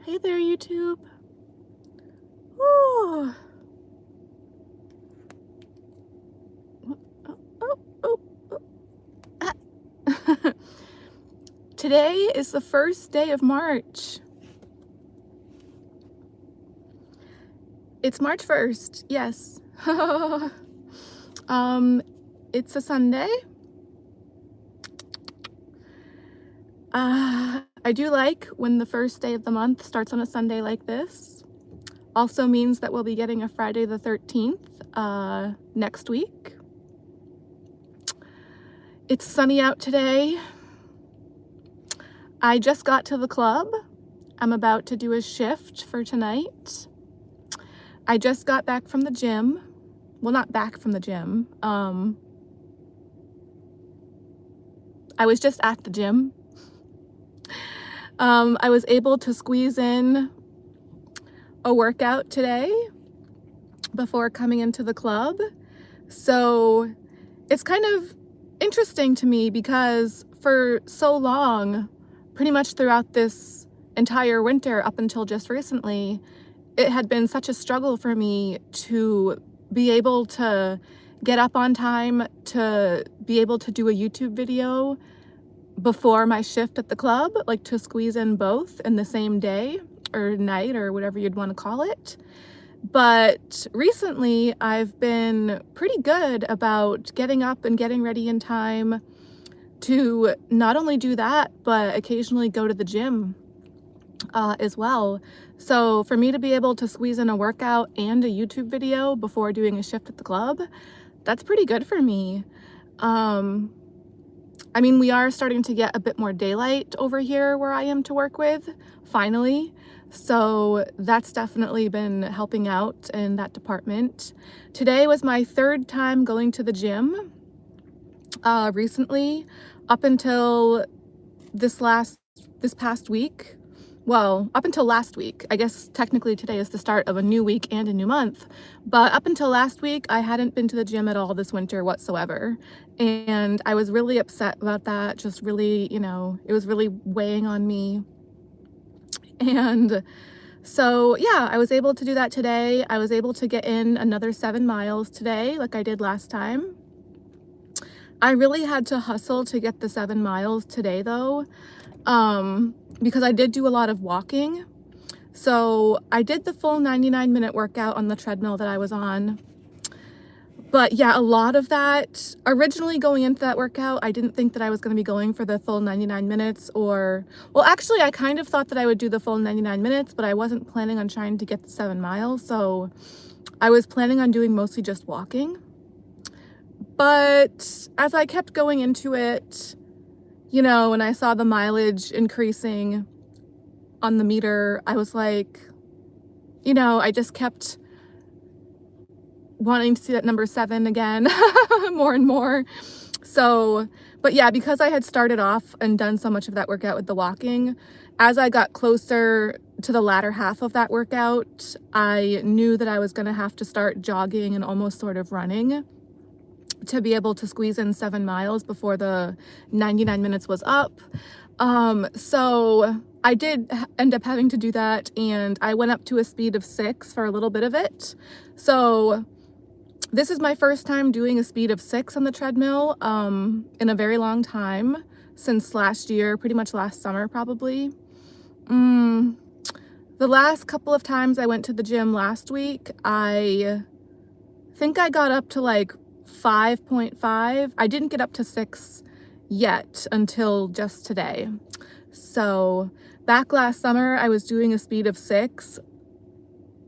Hey there, YouTube. Ooh. Oh, oh, oh, oh. Ah. Today is the first day of March. It's March 1st, yes. It's a Sunday. I do like when the first day of the month starts on a Sunday like this. Also means that we'll be getting a Friday the 13th next week. It's sunny out today. I just got to the club. I'm about to do a shift for tonight. I just got back from the gym. Well, not back from the gym. I was just at the gym. I was able to squeeze in a workout today before coming into the club. So it's kind of interesting to me because for so long, pretty much throughout this entire winter up until just recently, it had been such a struggle for me to be able to get up on time, to be able to do a YouTube video before my shift at the club, like to squeeze in both in the same day or night or whatever you'd want to call it. But recently I've been pretty good about getting up and getting ready in time to not only do that, but occasionally go to the gym as well. So for me to be able to squeeze in a workout and a YouTube video before doing a shift at the club, that's pretty good for me. I mean, we are starting to get a bit more daylight over here where I am to work with, finally. So that's definitely been helping out in that department. Today was my third time going to the gym recently, up until this past week. Well, up until last week. I guess technically today is the start of a new week and a new month. But up until last week, I hadn't been to the gym at all this winter whatsoever. And I was really upset about that. Just really, it was really weighing on me. And so, yeah, I was able to do that today. I was able to get in another 7 miles today, like I did last time. I really had to hustle to get the 7 miles today, though. Because I did do a lot of walking. So I did the full 99-minute workout on the treadmill that I was on. But yeah, a lot of that, originally going into that workout, I didn't think that I was going to be going for the full 99 minutes well, actually, I kind of thought that I would do the full 99 minutes, but I wasn't planning on trying to get the 7 miles. So I was planning on doing mostly just walking. But as I kept going into it, when I saw the mileage increasing on the meter, I was like, I just kept wanting to see that number 7 again more and more. So, but yeah, because I had started off and done so much of that workout with the walking, as I got closer to the latter half of that workout, I knew that I was going to have to start jogging and almost sort of running to be able to squeeze in 7 miles before the 99 minutes was up. So I did end up having to do that, and I went up to a speed of 6 for a little bit of it. So this is my first time doing a speed of 6 on the treadmill in a very long time, since last year, pretty much last summer probably. The last couple of times I went to the gym last week, I think I got up to like 5.5. I didn't get up to 6 yet until just today. So back last summer, I was doing a speed of 6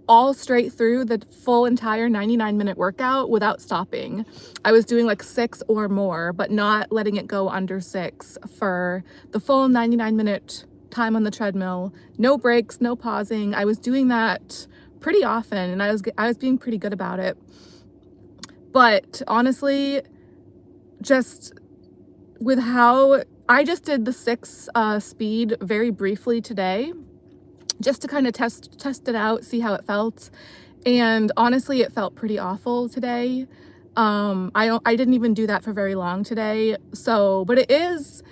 all straight through the full entire 99-minute workout without stopping. I was doing like 6 or more, but not letting it go under 6 for the full 99-minute time on the treadmill. No breaks, no pausing. I was doing that pretty often, and I was being pretty good about it. But honestly, just with how I just did the 6 speed very briefly today, just to kind of test it out, see how it felt. And honestly, it felt pretty awful today. I didn't even do that for very long today. So, but it is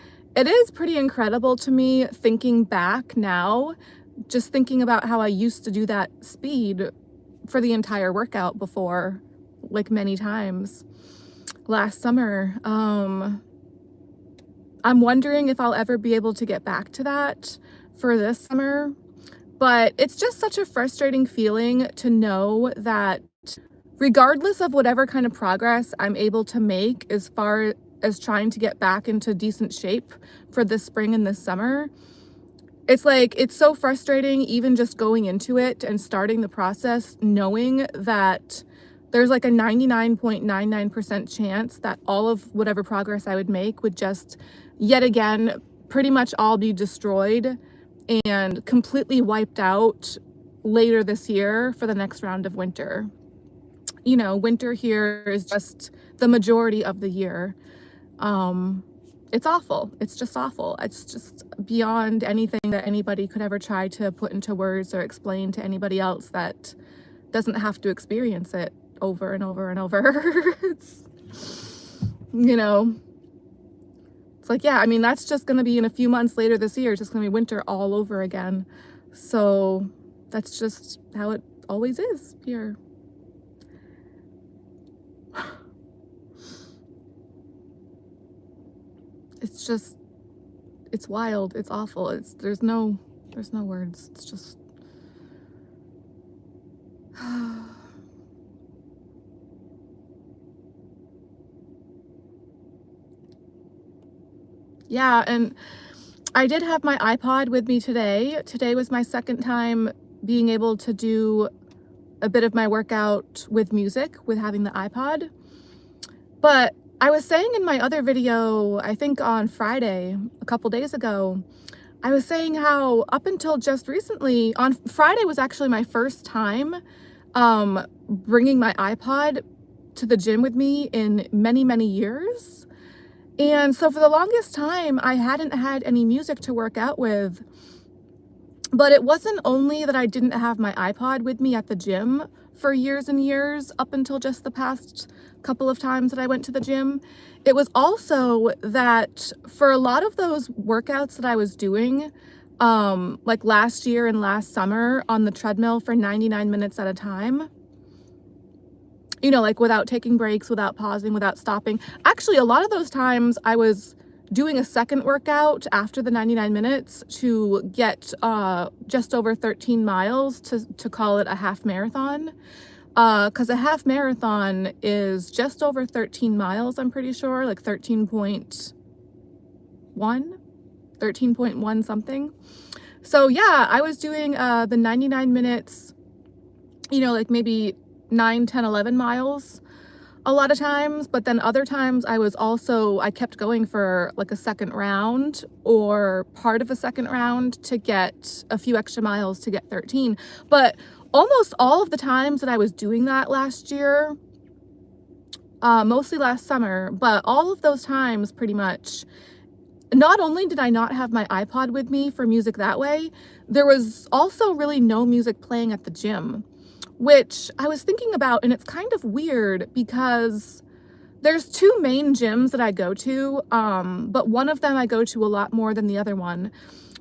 pretty incredible to me thinking back now just thinking about how I used to do that speed for the entire workout before, like many times last summer. I'm wondering if I'll ever be able to get back to that for this summer, but it's just such a frustrating feeling to know that regardless of whatever kind of progress I'm able to make as far as trying to get back into decent shape for this spring and this summer, it's like, it's so frustrating even just going into it and starting the process, knowing that there's like a 99.99% chance that all of whatever progress I would make would just yet again pretty much all be destroyed and completely wiped out later this year for the next round of winter. You know, winter here is just the majority of the year. It's awful. It's just awful. It's just beyond anything that anybody could ever try to put into words or explain to anybody else that doesn't have to experience it over and over and over. It's, you know, it's like, yeah, I mean, that's just going to be in a few months later this year. It's just going to be winter all over again. So that's just how it always is here. It's just, it's wild. It's awful. There's no words. It's just, yeah. And I did have my iPod with me today. Today was my second time being able to do a bit of my workout with music, with having the iPod. But I was saying in my other video, I think on Friday, a couple days ago, I was saying how up until just recently, on Friday was actually my first time bringing my iPod to the gym with me in many, many years. And so for the longest time, I hadn't had any music to work out with. But it wasn't only that I didn't have my iPod with me at the gym for years and years up until just the past couple of times that I went to the gym. It was also that for a lot of those workouts that I was doing, like last year and last summer on the treadmill for 99 minutes at a time, you know, like without taking breaks, without pausing, without stopping. Actually, a lot of those times I was doing a second workout after the 99 minutes to get just over 13 miles to call it a half marathon. Because a half marathon is just over 13 miles, I'm pretty sure, like 13.1 something. So yeah, I was doing the 99 minutes, you know, like maybe 9, 10, 11 miles a lot of times, but then other times I kept going for like a second round or part of a second round to get a few extra miles to get 13. But almost all of the times that I was doing that last year, mostly last summer, but all of those times pretty much, not only did I not have my iPod with me for music that way, there was also really no music playing at the gym, which I was thinking about, and it's kind of weird because there's two main gyms that I go to, but one of them I go to a lot more than the other one.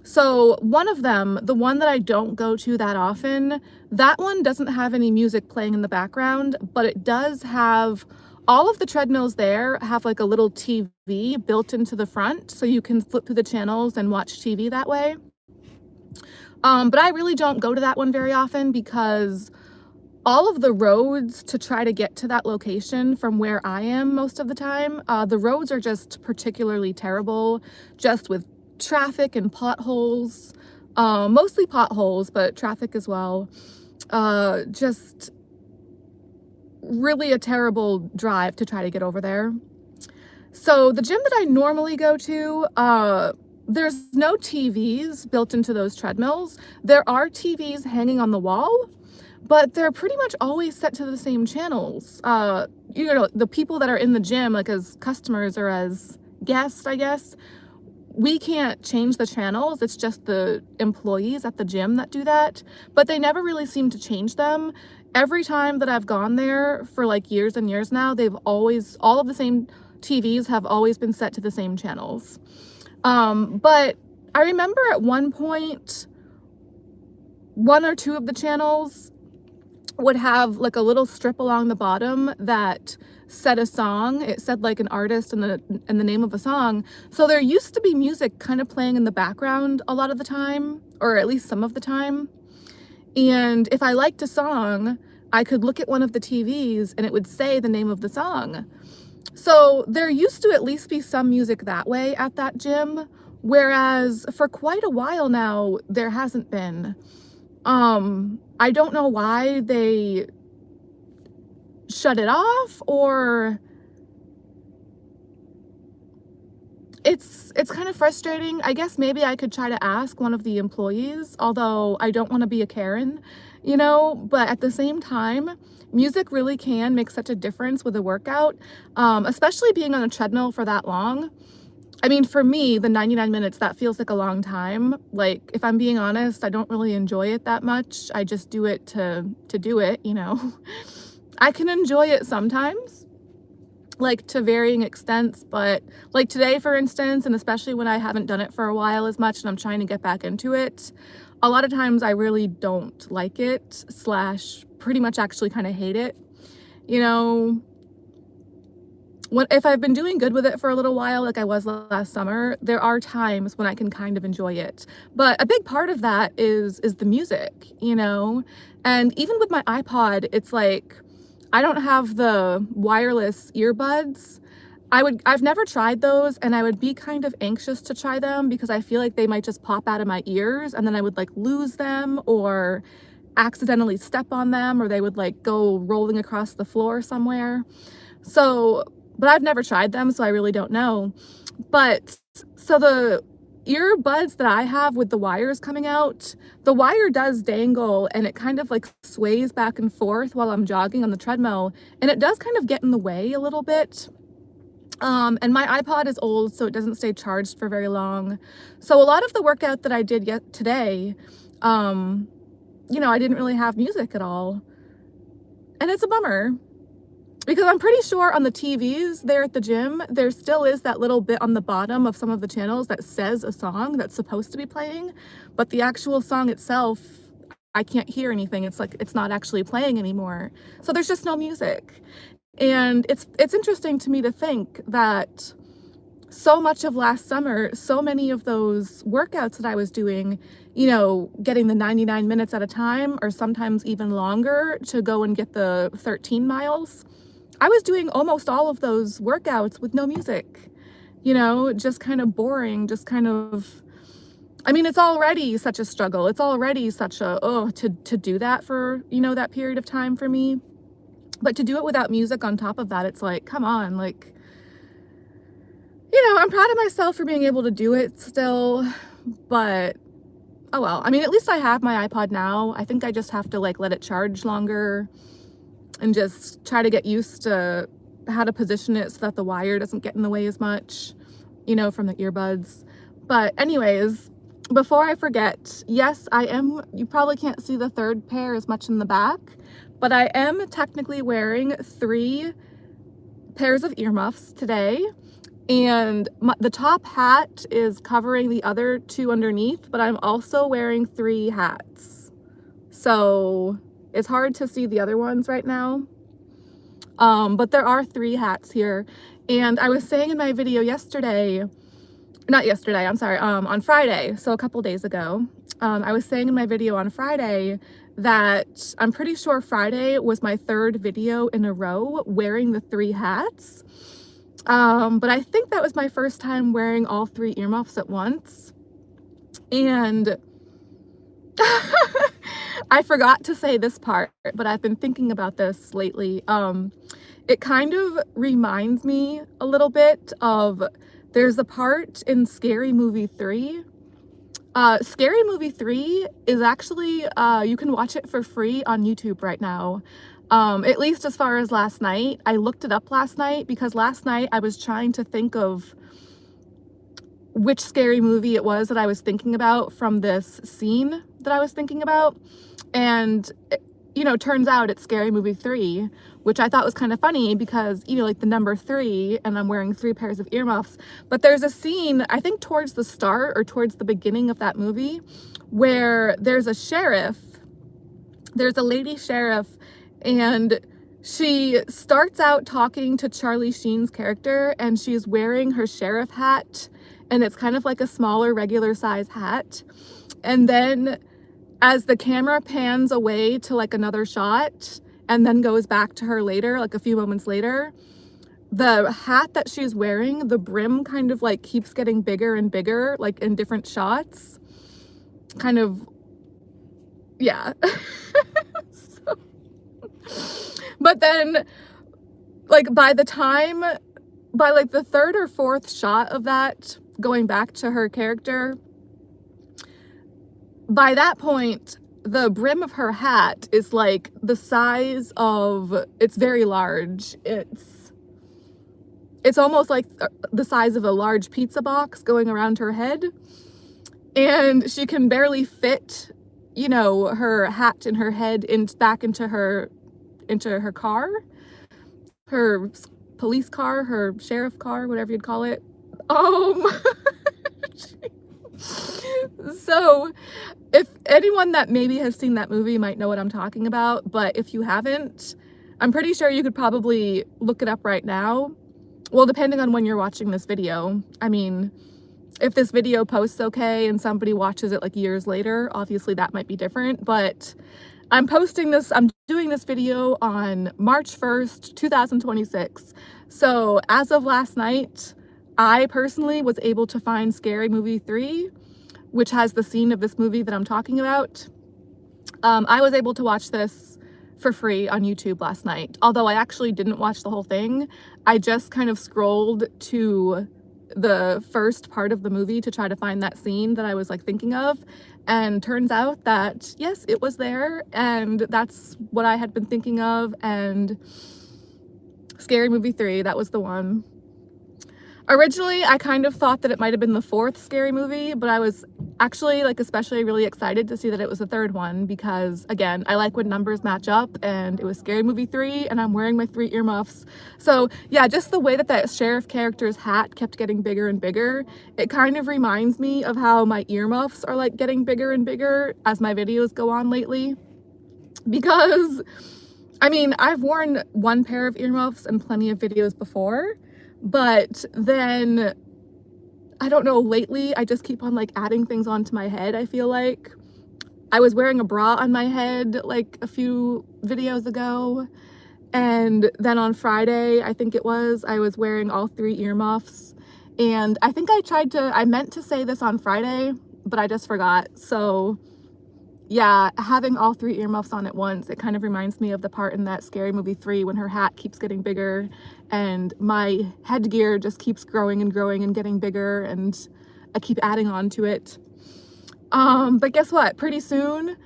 So one of them, the one that I don't go to that often, that one doesn't have any music playing in the background, but it does have, all of the treadmills there have like a little TV built into the front, so you can flip through the channels and watch TV that way. But I really don't go to that one very often because all of the roads to try to get to that location from where I am most of the time, the roads are just particularly terrible, just with traffic and potholes, mostly potholes, but traffic as well. Just really a terrible drive to try to get over there. So the gym that I normally go to, there's no TVs built into those treadmills. There are TVs hanging on the wall, but they're pretty much always set to the same channels. You know, the people that are in the gym, like as customers or as guests, I guess, we can't change the channels. It's just the employees at the gym that do that, but they never really seem to change them. Every time that I've gone there for like years and years now, all of the same TVs have always been set to the same channels. But I remember at one point one or two of the channels would have like a little strip along the bottom that said a song. It said like an artist and the name of a song. So there used to be music kind of playing in the background a lot of the time, or at least some of the time. And if I liked a song, I could look at one of the TVs and it would say the name of the song. So there used to at least be some music that way at that gym, whereas for quite a while now, there hasn't been. I don't know why they shut it off, or it's kind of frustrating. I guess maybe I could try to ask one of the employees, although I don't want to be a Karen, you know, but at the same time, music really can make such a difference with a workout, especially being on a treadmill for that long. I mean, for me, the 99 minutes, that feels like a long time. Like, if I'm being honest, I don't really enjoy it that much. I just do it to do it, you know. I can enjoy it sometimes, like to varying extents, but like today, for instance, and especially when I haven't done it for a while as much and I'm trying to get back into it, a lot of times I really don't like it, slash pretty much actually kind of hate it, you know. If I've been doing good with it for a little while, like I was last summer, there are times when I can kind of enjoy it. But a big part of that is the music, you know? And even with my iPod, it's like, I don't have the wireless earbuds. I've never tried those, and I would be kind of anxious to try them because I feel like they might just pop out of my ears and then I would like lose them or accidentally step on them, or they would like go rolling across the floor somewhere. So, but I've never tried them, so I really don't know. But so the earbuds that I have with the wires coming out, the wire does dangle and it kind of like sways back and forth while I'm jogging on the treadmill, and it does kind of get in the way a little bit. And my iPod is old, so it doesn't stay charged for very long. So a lot of the workout that I did today, you know, I didn't really have music at all. And it's a bummer. Because I'm pretty sure on the TVs there at the gym, there still is that little bit on the bottom of some of the channels that says a song that's supposed to be playing, but the actual song itself, I can't hear anything. It's like, it's not actually playing anymore. So there's just no music. And it's interesting to me to think that so much of last summer, so many of those workouts that I was doing, you know, getting the 99 minutes at a time, or sometimes even longer to go and get the 13 miles, I was doing almost all of those workouts with no music, you know, just kind of boring, just kind of, I mean, it's already such a struggle. It's already such a, to do that for, you know, that period of time for me. But to do it without music on top of that, it's like, come on, like, you know, I'm proud of myself for being able to do it still, but oh well. I mean, at least I have my iPod now. I think I just have to like let it charge longer and just try to get used to how to position it so that the wire doesn't get in the way as much, you know, from the earbuds. But anyways, before I forget, yes, you probably can't see the third pair as much in the back, but I am technically wearing 3 pairs of earmuffs today. And the top hat is covering the other 2 underneath, but I'm also wearing 3 hats. So it's hard to see the other ones right now. But there are 3 hats here. And I was saying in my video on Friday, so a couple days ago, I was saying in my video on Friday that I'm pretty sure Friday was my 3rd video in a row wearing the 3 hats. But I think that was my first time wearing all 3 earmuffs at once. And I forgot to say this part, but I've been thinking about this lately. It kind of reminds me a little bit of, there's a part in Scary Movie 3. Scary Movie 3 is actually, you can watch it for free on YouTube right now. At least as far as last night. I looked it up last night because last night I was trying to think of which scary movie it was that I was thinking about from this scene that I was thinking about. And, you know, turns out it's Scary Movie 3, which I thought was kind of funny because, you know, like the number 3, and I'm wearing 3 pairs of earmuffs. But there's a scene, I think towards the start or towards the beginning of that movie, where there's a lady sheriff, and she starts out talking to Charlie Sheen's character, and she's wearing her sheriff hat, and it's kind of like a smaller regular size hat. And then as the camera pans away to like another shot and then goes back to her later, like a few moments later, the hat that she's wearing, the brim kind of like keeps getting bigger and bigger, like in different shots. Kind of, yeah. So, but then like by like the third or fourth shot of that, going back to her character, by that point, the brim of her hat is like the size of, it's very large. It's almost like the size of a large pizza box going around her head. And she can barely fit, you know, her hat and her head back into her car, her police car, her sheriff car, whatever you'd call it. So if anyone that maybe has seen that movie might know what I'm talking about, but if you haven't, I'm pretty sure you could probably look it up right now. Well, depending on when you're watching this video. I mean, if this video posts okay and somebody watches it like years later, obviously that might be different, but I'm doing this video on March 1st, 2026. So as of last night, I personally was able to find Scary Movie 3, which has the scene of this movie that I'm talking about. I was able to watch this for free on YouTube last night, although I actually didn't watch the whole thing. I just kind of scrolled to the first part of the movie to try to find that scene that I was like thinking of, and turns out that yes, it was there, and that's what I had been thinking of, and Scary Movie 3, that was the one. Originally, I kind of thought that it might have been the fourth Scary Movie, but I was actually like especially really excited to see that it was the third one because, again, I like when numbers match up, and it was Scary Movie 3, and I'm wearing my 3 earmuffs. So yeah, just the way that that sheriff character's hat kept getting bigger and bigger, it kind of reminds me of how my earmuffs are like getting bigger and bigger as my videos go on lately. Because, I mean, I've worn one pair of earmuffs in plenty of videos before, but then, I don't know, lately I just keep on like adding things onto my head, I feel like. I was wearing a bra on my head like a few videos ago, and then on Friday, I think it was, I was wearing all 3 earmuffs, and I think I meant to say this on Friday, but I just forgot. So yeah, having all 3 earmuffs on at once, it kind of reminds me of the part in that Scary Movie 3 when her hat keeps getting bigger and my headgear just keeps growing and growing and getting bigger, and I keep adding on to it. But guess what? Pretty soon,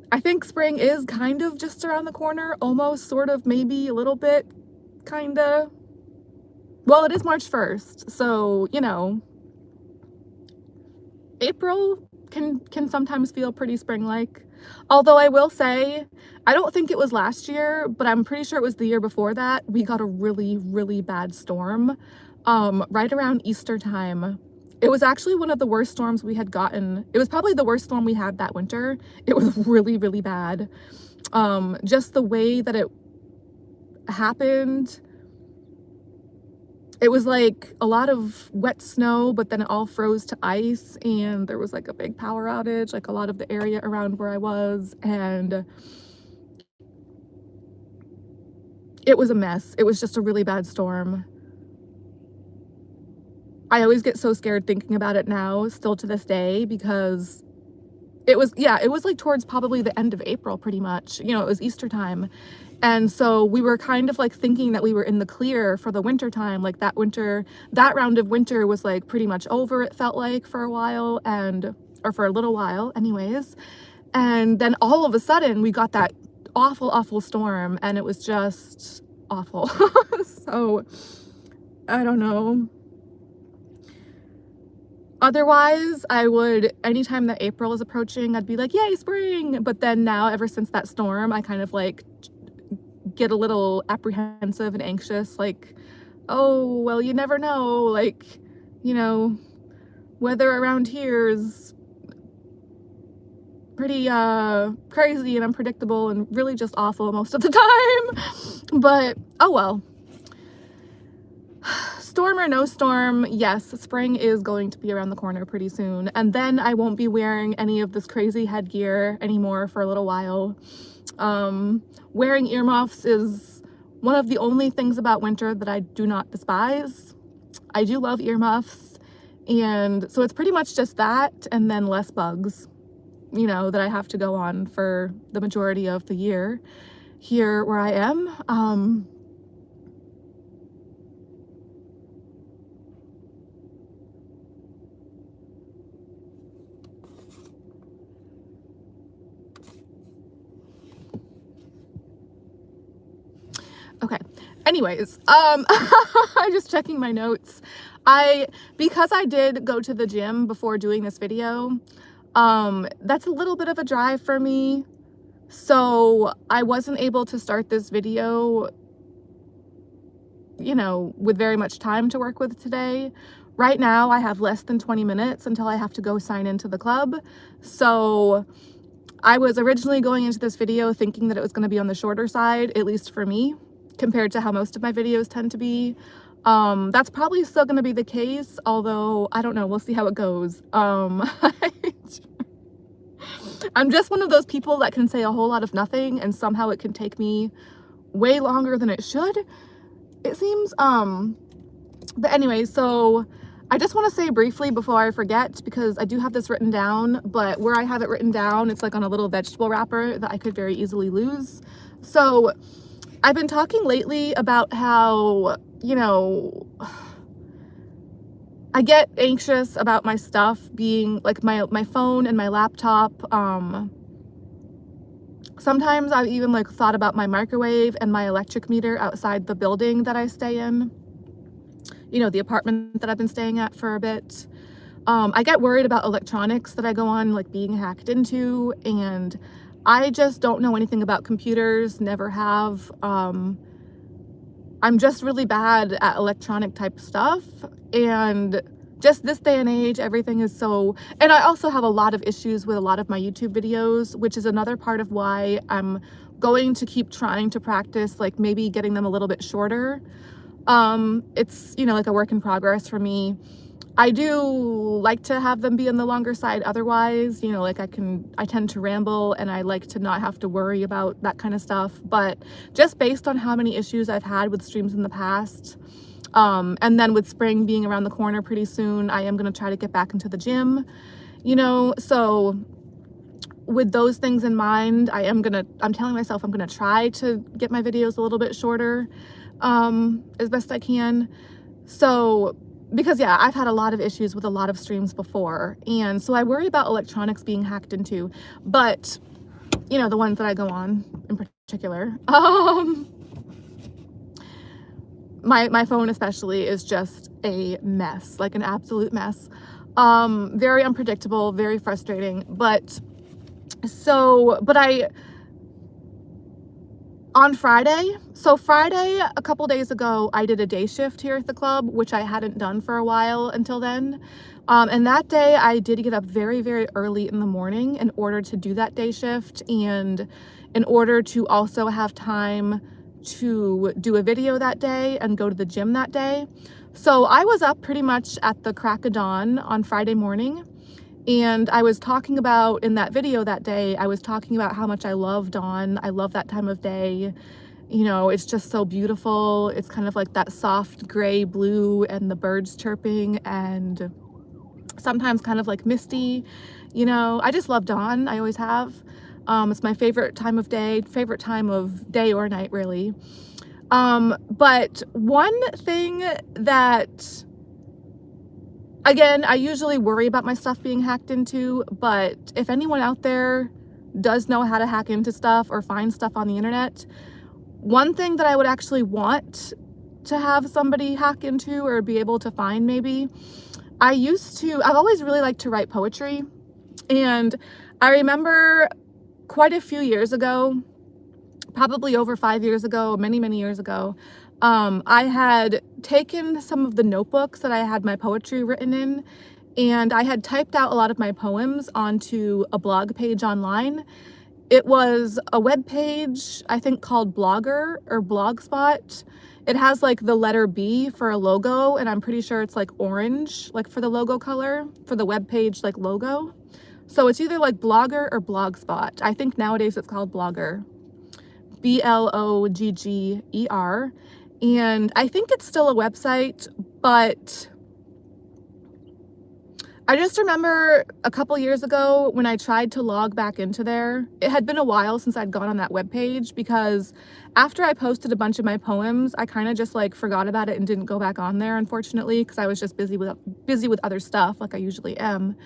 I think spring is kind of just around the corner, almost, sort of, maybe a little bit, kinda. Well, it is March 1st, so, you know, April can sometimes feel pretty spring-like. Although I will say, I don't think it was last year, but I'm pretty sure it was the year before that, we got a really, really bad storm, right around Easter time. It was actually one of the worst storms we had gotten. It was probably the worst storm we had that winter. It was really, really bad. Just the way that it happened, it was like a lot of wet snow, but then it all froze to ice, and there was like a big power outage, like a lot of the area around where I was, and it was a mess. It was just a really bad storm. I always get so scared thinking about it now, still to this day, because it was like towards probably the end of April, pretty much. You know, it was Easter time. And so we were kind of like thinking that we were in the clear for the winter time. Like that round of winter was like pretty much over, it felt like, for a while, or for a little while anyways. And then all of a sudden we got that awful, awful storm, and it was just awful. So, I don't know. Otherwise, anytime that April is approaching, I'd be like, yay, spring! But then now, ever since that storm, I kind of like get a little apprehensive and anxious, like, oh, well, you never know, like, you know, weather around here is pretty crazy and unpredictable and really just awful most of the time. But oh well. Storm or no storm, yes, spring is going to be around the corner pretty soon, and then I won't be wearing any of this crazy headgear anymore for a little while. Wearing earmuffs is one of the only things about winter that I do not despise. I do love earmuffs, and so it's pretty much just that and then less bugs, you know, that I have to go on for the majority of the year here where I am. Okay. Anyways, I'm just checking my notes. Because I did go to the gym before doing this video, that's a little bit of a drive for me. So I wasn't able to start this video, you know, with very much time to work with today. Right now, I have less than 20 minutes until I have to go sign into the club. So I was originally going into this video thinking that it was going to be on the shorter side, at least for me, compared to how most of my videos tend to be. That's probably still going to be the case, although I don't know, we'll see how it goes. I'm just one of those people that can say a whole lot of nothing and somehow it can take me way longer than it should, it seems. But anyway, so I just want to say briefly before I forget, because I do have this written down, but where I have it written down, it's like on a little vegetable wrapper that I could very easily lose. So I've been talking lately about how, you know, I get anxious about my stuff being like my phone and my laptop. Sometimes I've even like thought about my microwave and my electric meter outside the building that I stay in, you know, the apartment that I've been staying at for a bit. I get worried about electronics that I go on like being hacked into, and I just don't know anything about computers, never have. I'm just really bad at electronic type stuff, and just this day and age, everything is so, and I also have a lot of issues with a lot of my YouTube videos, which is another part of why I'm going to keep trying to practice, like maybe getting them a little bit shorter. It's, you know, like a work in progress for me. I do like to have them be on the longer side otherwise, you know, like I tend to ramble and I like to not have to worry about that kind of stuff. But just based on how many issues I've had with streams in the past, and then with spring being around the corner pretty soon, I am going to try to get back into the gym, you know. So with those things in mind, I'm telling myself I'm going to try to get my videos a little bit shorter, as best I can. So, because yeah, I've had a lot of issues with a lot of streams before, and so I worry about electronics being hacked into, but you know, the ones that I go on in particular, my phone especially is just a mess, like an absolute mess. Very unpredictable, very frustrating, but on Friday, a couple days ago, I did a day shift here at the club, which I hadn't done for a while until then. And that day I did get up very, very early in the morning in order to do that day shift, and in order to also have time to do a video that day and go to the gym that day. So I was up pretty much at the crack of dawn on Friday morning. And I was talking about, in that video that day, I was talking about how much I love dawn. I love that time of day. You know, it's just so beautiful. It's kind of like that soft gray blue and the birds chirping and sometimes kind of like misty. You know, I just love dawn. I always have. It's my favorite time of day or night, really. But one thing that, again, I usually worry about my stuff being hacked into, but if anyone out there does know how to hack into stuff or find stuff on the internet, one thing that I would actually want to have somebody hack into or be able to find, maybe, I've always really liked to write poetry, and I remember quite a few years ago, probably over 5 years ago, many, many years ago, I had taken some of the notebooks that I had my poetry written in, and I had typed out a lot of my poems onto a blog page online. It was a web page, I think called Blogger or Blogspot. It has like the letter B for a logo, and I'm pretty sure it's like orange, like for the logo color, for the web page like logo. So it's either like Blogger or Blogspot. I think nowadays it's called Blogger. Blogger. And I think it's still a website, but I just remember a couple years ago when I tried to log back into there. It had been a while since I'd gone on that webpage, because after I posted a bunch of my poems, I kind of just like forgot about it and didn't go back on there, unfortunately, because I was just busy with other stuff like I usually am.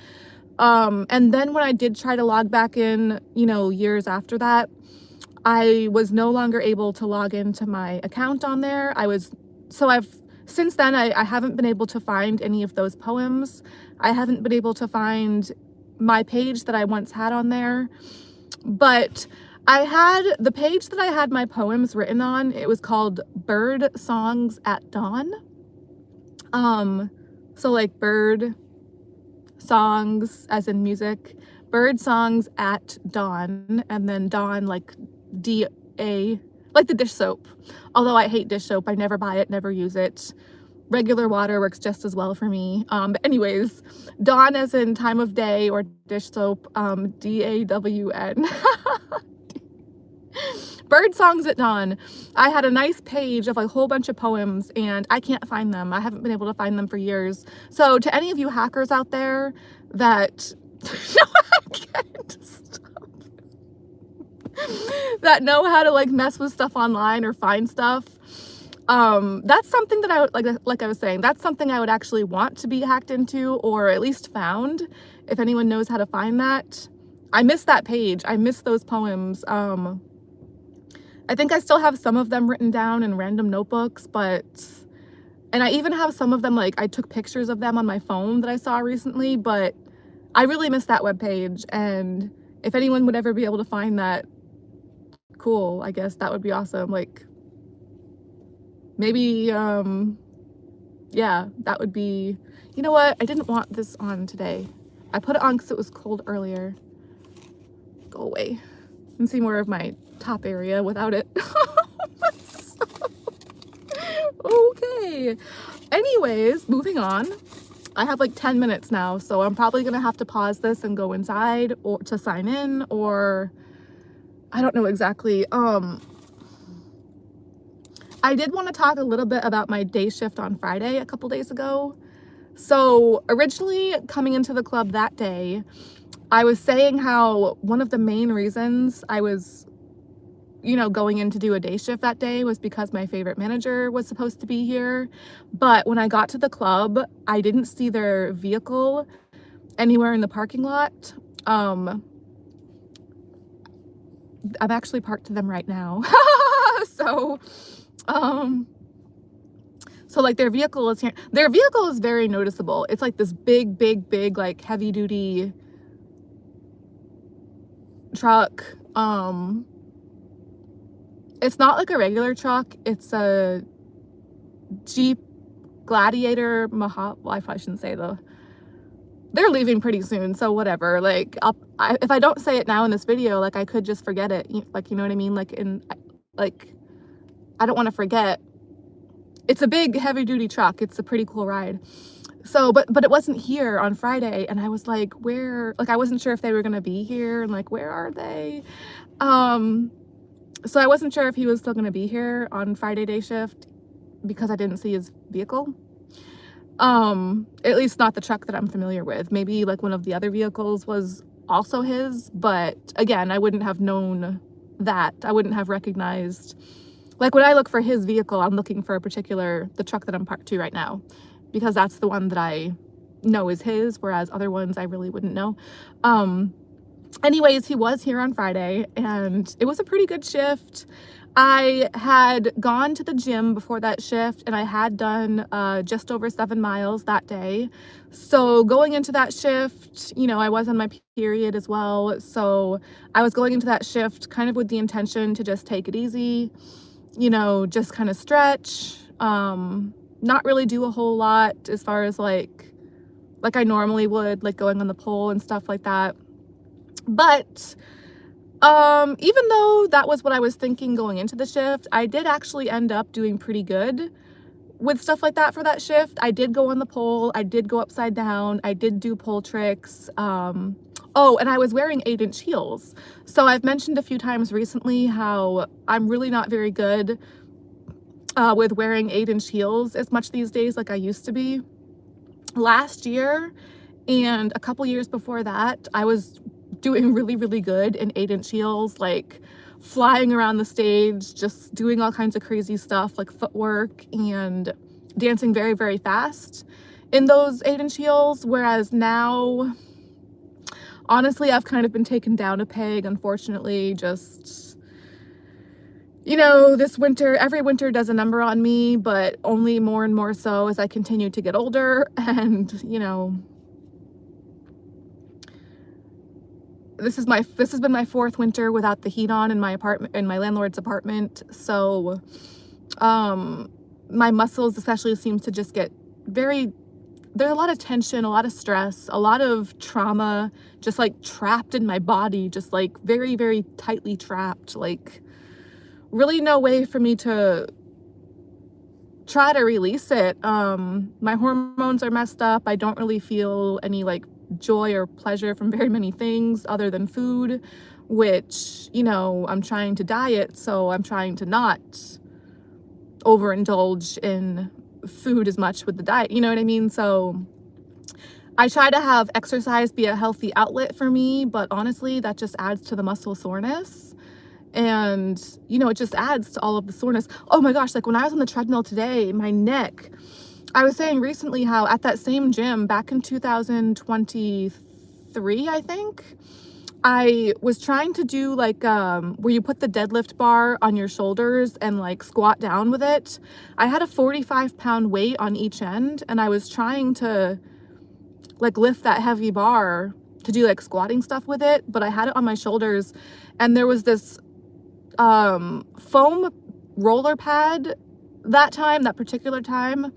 And then when I did try to log back in, years after that, I was no longer able to log into my account on there. Since then, I haven't been able to find any of those poems. I haven't been able to find my page that I once had on there. But I had the page that I had my poems written on. It was called Bird Songs at Dawn. So like bird songs as in music, bird songs at dawn, and then dawn like D-A, like the dish soap. Although I hate dish soap, I never buy it, never use it. Regular water works just as well for me. But anyways, dawn as in time of day, or dish soap, D-A-W-N. Bird songs at dawn. I had a nice page of a whole bunch of poems, and I can't find them. I haven't been able to find them for years. So to any of you hackers out there that no, I can't stop. That know how to like mess with stuff online or find stuff, that's something that I would like I was saying, that's something I would actually want to be hacked into, or at least found, if anyone knows how to find that. I miss that page. I miss those poems. I think I still have some of them written down in random notebooks, and I even have some of them, like I took pictures of them on my phone that I saw recently, but I really miss that webpage. And if anyone would ever be able to find that, cool, I guess that would be awesome. Like maybe, yeah, that would be, you know what? I didn't want this on today. I put it on because it was cold earlier. Go away and see more of my top area without it. Okay. Anyways, moving on. I have like 10 minutes now, so I'm probably gonna have to pause this and go inside or to sign in, or I don't know exactly. I did want to talk a little bit about my day shift on Friday a couple days ago. So originally coming into the club that day, I was saying how one of the main reasons I was, going in to do a day shift that day was because my favorite manager was supposed to be here. But when I got to the club, I didn't see their vehicle anywhere in the parking lot. I'm actually parked to them right now. So like their vehicle is here. Their vehicle is very noticeable. It's like this big, like heavy duty truck. It's not like a regular truck. It's a Jeep Gladiator well, I probably shouldn't say though. They're leaving pretty soon, so whatever. Like if I don't say it now in this video, like I could just forget it. Like, you know what I mean? Like I don't want to forget. It's a big heavy duty truck. It's a pretty cool ride. So, but it wasn't here on Friday, and I was like, where? Like, I wasn't sure if they were gonna be here, and like, where are they? So I wasn't sure if he was still gonna be here on Friday day shift because I didn't see his vehicle. At least not the truck that I'm familiar with. Maybe like one of the other vehicles was also his, but again, I wouldn't have known that. I wouldn't have recognized. Like when I look for his vehicle, I'm looking for the truck that I'm parked to right now, because that's the one that I know is his, whereas other ones I really wouldn't know. Anyways, he was here on Friday, and it was a pretty good shift. I had gone to the gym before that shift, and I had done just over 7 miles that day. So going into that shift, I was on my period as well. So I was going into that shift kind of with the intention to just take it easy, just kind of stretch, not really do a whole lot as far as like like I normally would, like going on the pole and stuff like that. But even though that was what I was thinking going into the shift, I did actually end up doing pretty good with stuff like that for that shift. I did go on the pole, I did go upside down, I did do pole tricks. Oh, and I was wearing 8-inch heels. So I've mentioned a few times recently how I'm really not very good with wearing 8-inch heels as much these days like I used to be. Last year and a couple years before that, I was doing really, really good in 8-inch heels, like flying around the stage, just doing all kinds of crazy stuff like footwork and dancing very, very fast in those 8-inch heels. Whereas now, honestly, I've kind of been taken down a peg, unfortunately. Just, you know, this winter, every winter does a number on me, but only more and more so as I continue to get older. And, you know, this has been my 4th winter without the heat on in my apartment, in my landlord's apartment. So my muscles especially seem to just get there's a lot of tension, a lot of stress, a lot of trauma just like trapped in my body, just like very, very tightly trapped. Like really no way for me to try to release it. My hormones are messed up. I don't really feel any like joy or pleasure from very many things other than food, which, you know, I'm trying to diet, so I'm trying to not overindulge in food as much with the diet, you know what I mean? So I try to have exercise be a healthy outlet for me, but honestly, that just adds to the muscle soreness. And, you know, it just adds to all of the soreness. Oh my gosh, like when I was on the treadmill today, my neck, I was saying recently how at that same gym back in 2023, I think, I was trying to do like where you put the deadlift bar on your shoulders and like squat down with it. I had a 45-pound weight on each end, and I was trying to like lift that heavy bar to do like squatting stuff with it, but I had it on my shoulders, and there was this foam roller pad that particular time,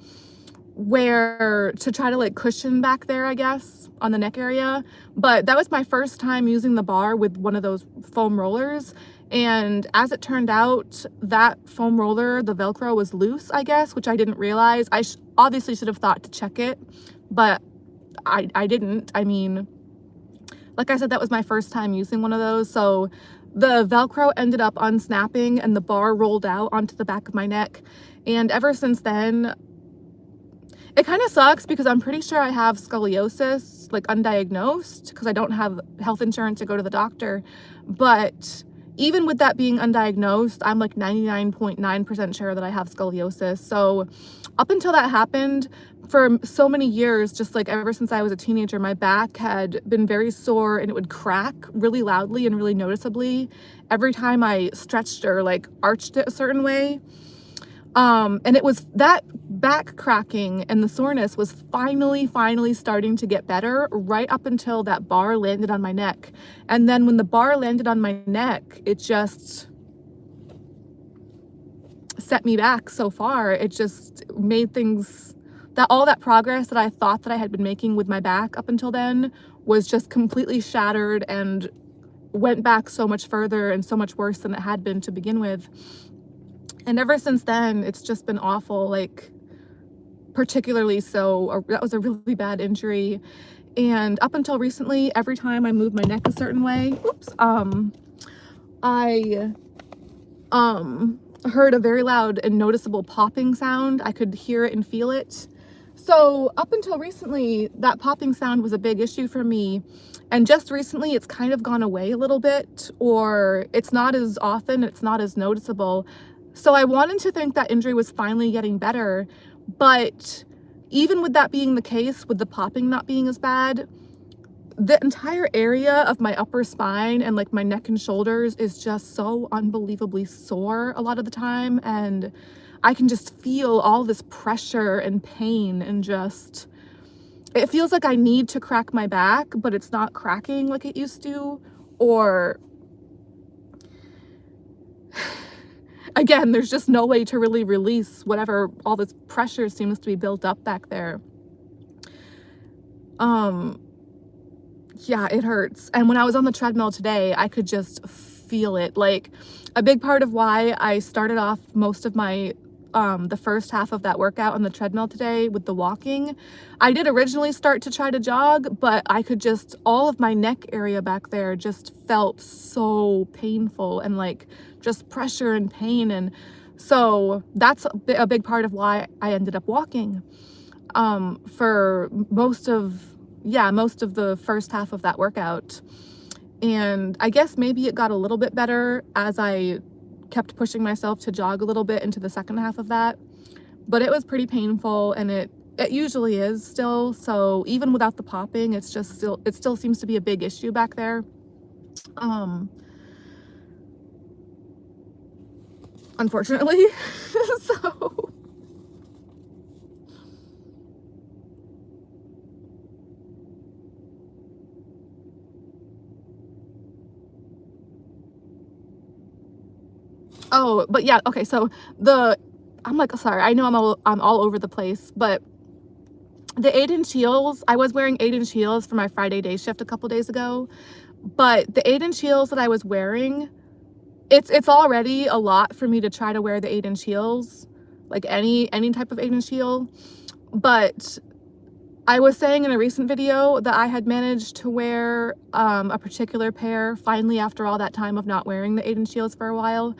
where to try to like cushion back there, I guess, on the neck area. But that was my first time using the bar with one of those foam rollers. And as it turned out, that foam roller, the Velcro was loose, I guess, which I didn't realize. I obviously should have thought to check it, but I didn't. I mean, like I said, that was my first time using one of those. So the Velcro ended up unsnapping and the bar rolled out onto the back of my neck. And ever since then, it kind of sucks because I'm pretty sure I have scoliosis, like undiagnosed, because I don't have health insurance to go to the doctor. But even with that being undiagnosed, I'm like 99.9% sure that I have scoliosis. So up until that happened, for so many years, just like ever since I was a teenager, my back had been very sore and it would crack really loudly and really noticeably every time I stretched or like arched it a certain way. And it was that back cracking and the soreness was finally starting to get better right up until that bar landed on my neck. And then when the bar landed on my neck, it just set me back so far. It just made things that all that progress that I thought that I had been making with my back up until then was just completely shattered and went back so much further and so much worse than it had been to begin with. And ever since then, it's just been awful, like particularly so. That was a really bad injury. And up until recently, every time I moved my neck a certain way, I heard a very loud and noticeable popping sound. I could hear it and feel it. So up until recently, that popping sound was a big issue for me. And just recently, it's kind of gone away a little bit, or it's not as often, it's not as noticeable. So I wanted to think that injury was finally getting better. But even with that being the case, with the popping not being as bad, the entire area of my upper spine and like my neck and shoulders is just so unbelievably sore a lot of the time. And I can just feel all this pressure and pain, and just, it feels like I need to crack my back, but it's not cracking like it used to. Or again, there's just no way to really release whatever all this pressure seems to be built up back there. Um, yeah, it hurts. And when I was on the treadmill today, I could just feel it. Like, a big part of why I started off most of my the first half of that workout on the treadmill today with the walking. I did originally start to try to jog, but I could just, all of my neck area back there just felt so painful and like just pressure and pain. And so that's a big part of why I ended up walking for most of the first half of that workout. And I guess maybe it got a little bit better as I kept pushing myself to jog a little bit into the second half of that, but it was pretty painful, and it usually is still. So even without the popping, it still seems to be a big issue back there. Unfortunately. So oh, but yeah, okay, so I'm like, sorry, I know I'm all over the place, but the 8-inch heels, I was wearing 8-inch heels for my Friday day shift a couple days ago, but the 8-inch heels that I was wearing, it's already a lot for me to try to wear the 8-inch heels, like any type of 8-inch heel. But I was saying in a recent video that I had managed to wear a particular pair finally after all that time of not wearing the 8-inch heels for a while.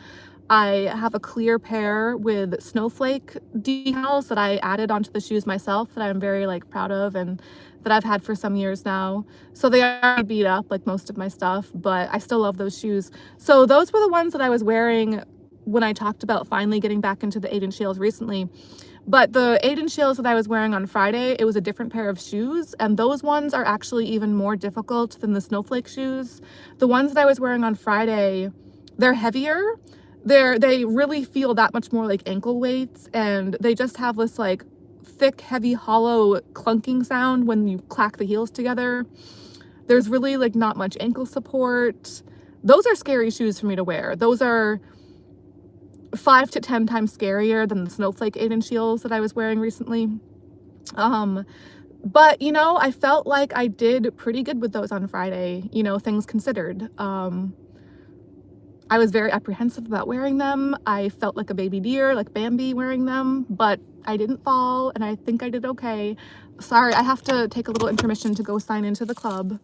I have a clear pair with snowflake decals that I added onto the shoes myself that I'm very like proud of and that I've had for some years now. So they are beat up like most of my stuff, but I still love those shoes. So those were the ones that I was wearing when I talked about finally getting back into the 8-inch heels recently. But the 8-inch heels that I was wearing on Friday, it was a different pair of shoes, and those ones are actually even more difficult than the snowflake shoes. The ones that I was wearing on Friday, they're heavier. They really feel that much more like ankle weights, and they just have this like thick, heavy, hollow clunking sound when you clack the heels together. There's really like not much ankle support. Those are scary shoes for me to wear. Those are 5 to 10 times scarier than the snowflake 8-inch heels that I was wearing recently. But you know, I felt like I did pretty good with those on Friday, you know, things considered. I was very apprehensive about wearing them. I felt like a baby deer, like Bambi wearing them, but I didn't fall, and I think I did okay. Sorry, I have to take a little intermission to go sign into the club.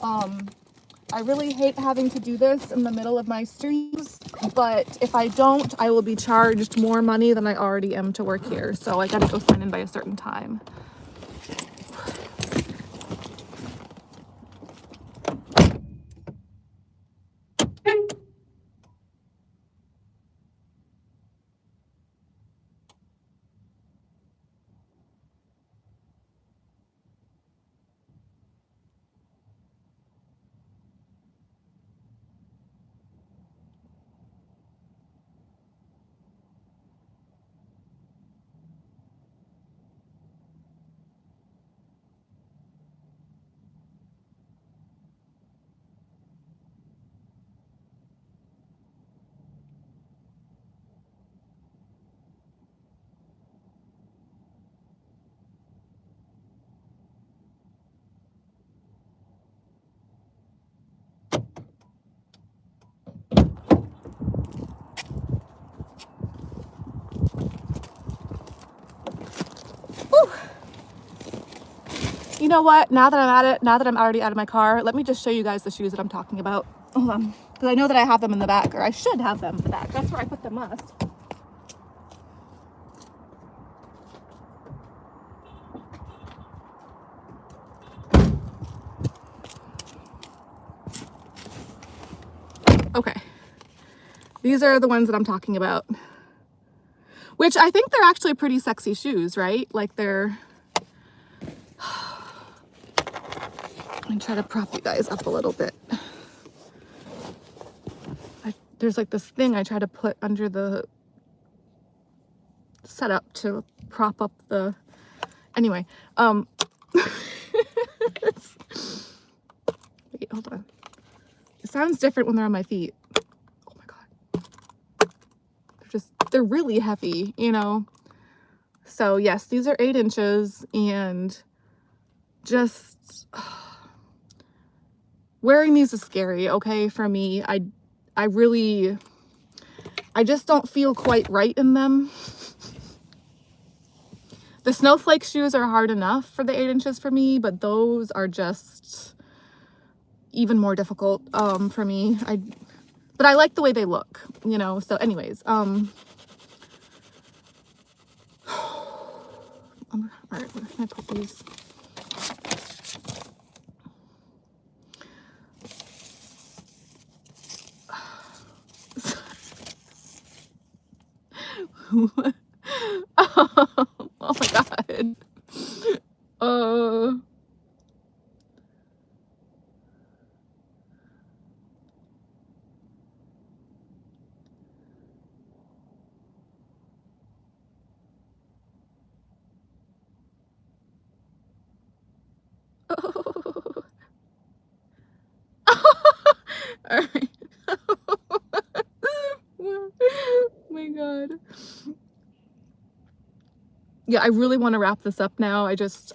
I really hate having to do this in the middle of my streams, but if I don't, I will be charged more money than I already am to work here. So I gotta go sign in by a certain time. Whew. You know what? Now that I'm at it, now that I'm already out of my car, let me just show you guys the shoes that I'm talking about. Hold on, because I know that I have them in the back, or I should have them in the back. That's where I put them last. Okay, these are the ones that I'm talking about, which I think they're actually pretty sexy shoes, right? Like they're, I'm try to prop you guys up a little bit. There's like this thing I try to put under the setup to prop up the, anyway, wait, hold on. It sounds different when they're on my feet. Oh my God. They're really heavy, you know? So yes, these are 8 inches, and just wearing these is scary, okay, for me. I really, I just don't feel quite right in them. The snowflake shoes are hard enough for the 8 inches for me, but those are just even more difficult for me. But I like the way they look, you know. So anyways, all right, where can I put these? Oh my god. Uh all right. Oh my god. Yeah, I really want to wrap this up now. I just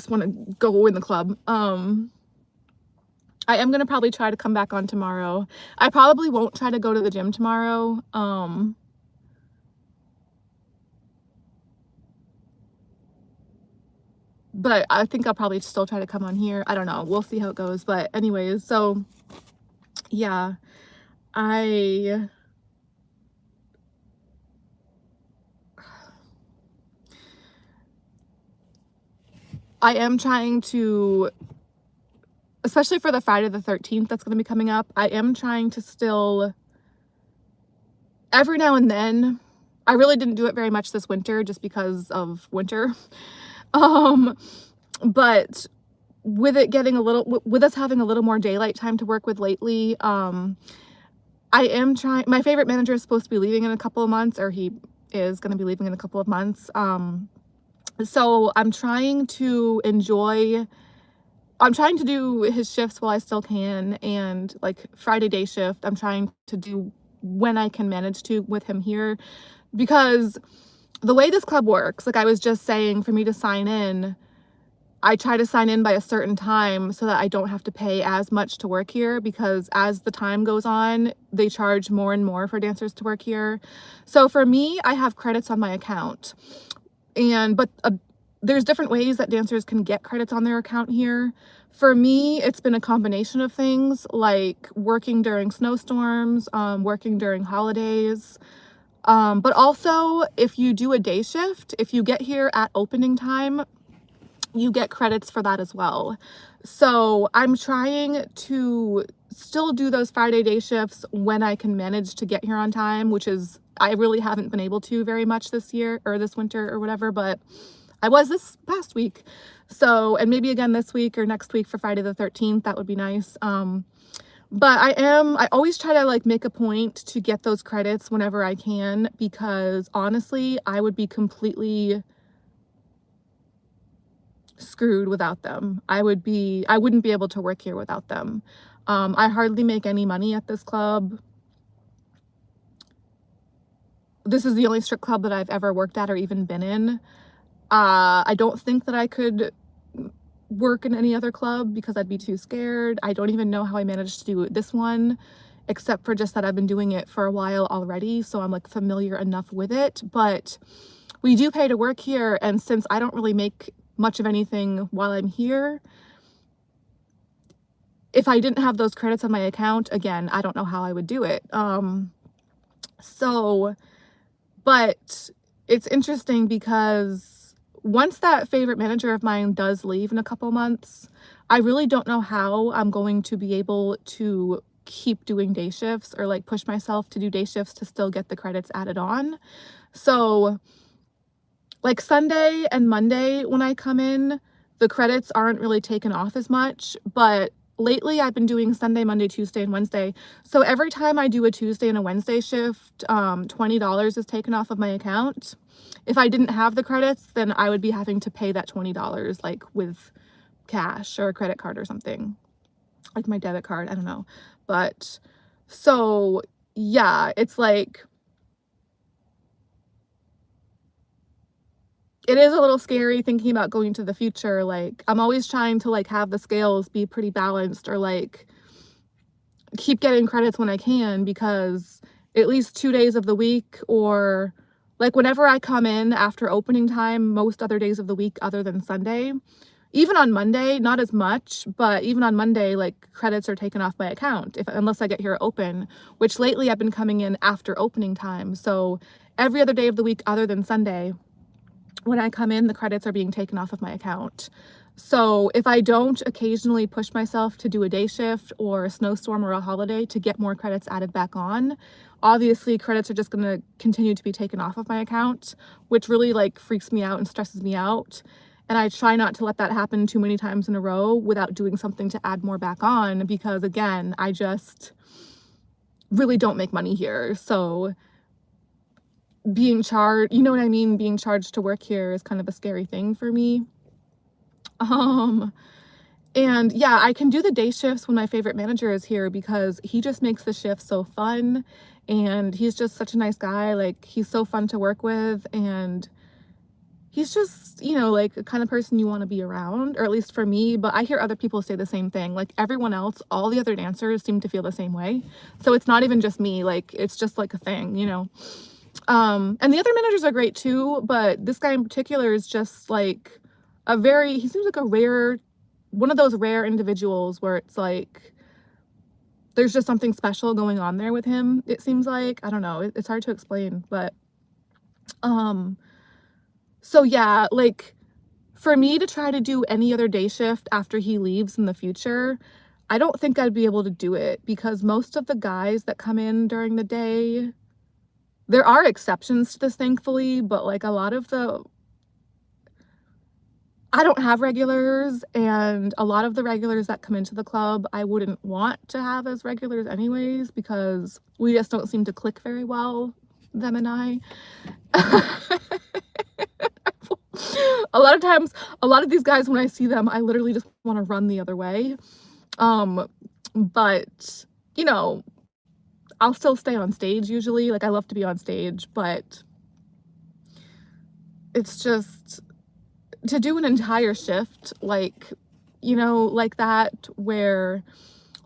want to go in the club. I am gonna probably try to come back on tomorrow. I probably won't try to go to the gym tomorrow. But I think I'll probably still try to come on here. I don't know. We'll see how it goes. But anyways, so yeah, I am trying to, especially for the Friday the 13th that's going to be coming up, I am trying to still, every now and then, I really didn't do it very much this winter just because of winter. But with it getting a little, with us having a little more daylight time to work with lately, I am trying, my favorite manager is supposed to be leaving in a couple of months, or he is going to be leaving in a couple of months. So I'm trying to do his shifts while I still can, and like Friday day shift, I'm trying to do when I can manage to with him here, because the way this club works, like I was just saying, for me to sign in, I try to sign in by a certain time so that I don't have to pay as much to work here, because as the time goes on, they charge more and more for dancers to work here. So for me, I have credits on my account, but there's different ways that dancers can get credits on their account here. For me, it's been a combination of things, like working during snowstorms, working during holidays, but also if you do a day shift, if you get here at opening time, you get credits for that as well. So I'm trying to still do those Friday day shifts when I can manage to get here on time, which is, I really haven't been able to very much this year or this winter or whatever, but I was this past week. So, and maybe again this week or next week for Friday the 13th, that would be nice. But I always try to like make a point to get those credits whenever I can, because honestly, I would be completely screwed without them. I wouldn't be able to work here without them. I hardly make any money at this club. This is the only strip club that I've ever worked at or even been in. I don't think that I could work in any other club because I'd be too scared. I don't even know how I managed to do this one, except for just that I've been doing it for a while already, so I'm like familiar enough with it. But we do pay to work here, and since I don't really make much of anything while I'm here, if I didn't have those credits on my account, again, I don't know how I would do it. But it's interesting because once that favorite manager of mine does leave in a couple months, I really don't know how I'm going to be able to keep doing day shifts, or like push myself to do day shifts to still get the credits added on. So like Sunday and Monday when I come in, the credits aren't really taken off as much, but lately I've been doing Sunday, Monday, Tuesday, and Wednesday. So every time I do a Tuesday and a Wednesday shift, $20 is taken off of my account. If I didn't have the credits, then I would be having to pay that $20 like with cash or a credit card or something, like my debit card, I don't know. But so yeah, it's like, it is a little scary thinking about going to the future. Like, I'm always trying to, like, have the scales be pretty balanced, or, like, keep getting credits when I can, because at least 2 days of the week, or, like, whenever I come in after opening time, most other days of the week other than Sunday, even on Monday, not as much, but even on Monday, like, credits are taken off my account unless I get here open, which lately I've been coming in after opening time. So every other day of the week other than Sunday, when I come in, the credits are being taken off of my account. So if I don't occasionally push myself to do a day shift or a snowstorm or a holiday to get more credits added back on, obviously credits are just going to continue to be taken off of my account, which really, like, freaks me out and stresses me out. And I try not to let that happen too many times in a row without doing something to add more back on, because again, I just really don't make money here. So being charged, you know what I mean? Being charged to work here is kind of a scary thing for me. Um, and yeah, I can do the day shifts when my favorite manager is here, because he just makes the shift so fun, and he's just such a nice guy. Like, he's so fun to work with, and he's just, you know, like, the kind of person you want to be around, or at least for me. But I hear other people say the same thing. Like, everyone else, all the other dancers seem to feel the same way. So it's not even just me, like, it's just like a thing, you know. And the other managers are great too, but this guy in particular is just like he seems like one of those rare individuals where it's like there's just something special going on there with him, it seems like. I don't know, it's hard to explain. But so yeah, like, for me to try to do any other day shift after he leaves in the future, I don't think I'd be able to do it, because most of the guys that come in during the day, there are exceptions to this, thankfully, but, like, a lot of I don't have regulars, and a lot of the regulars that come into the club, I wouldn't want to have as regulars anyways, because we just don't seem to click very well, them and I. A lot of times, a lot of these guys, when I see them, I literally just wanna run the other way. But, you know, I'll still stay on stage usually. Like, I love to be on stage, but it's just to do an entire shift, like, you know, like that, where,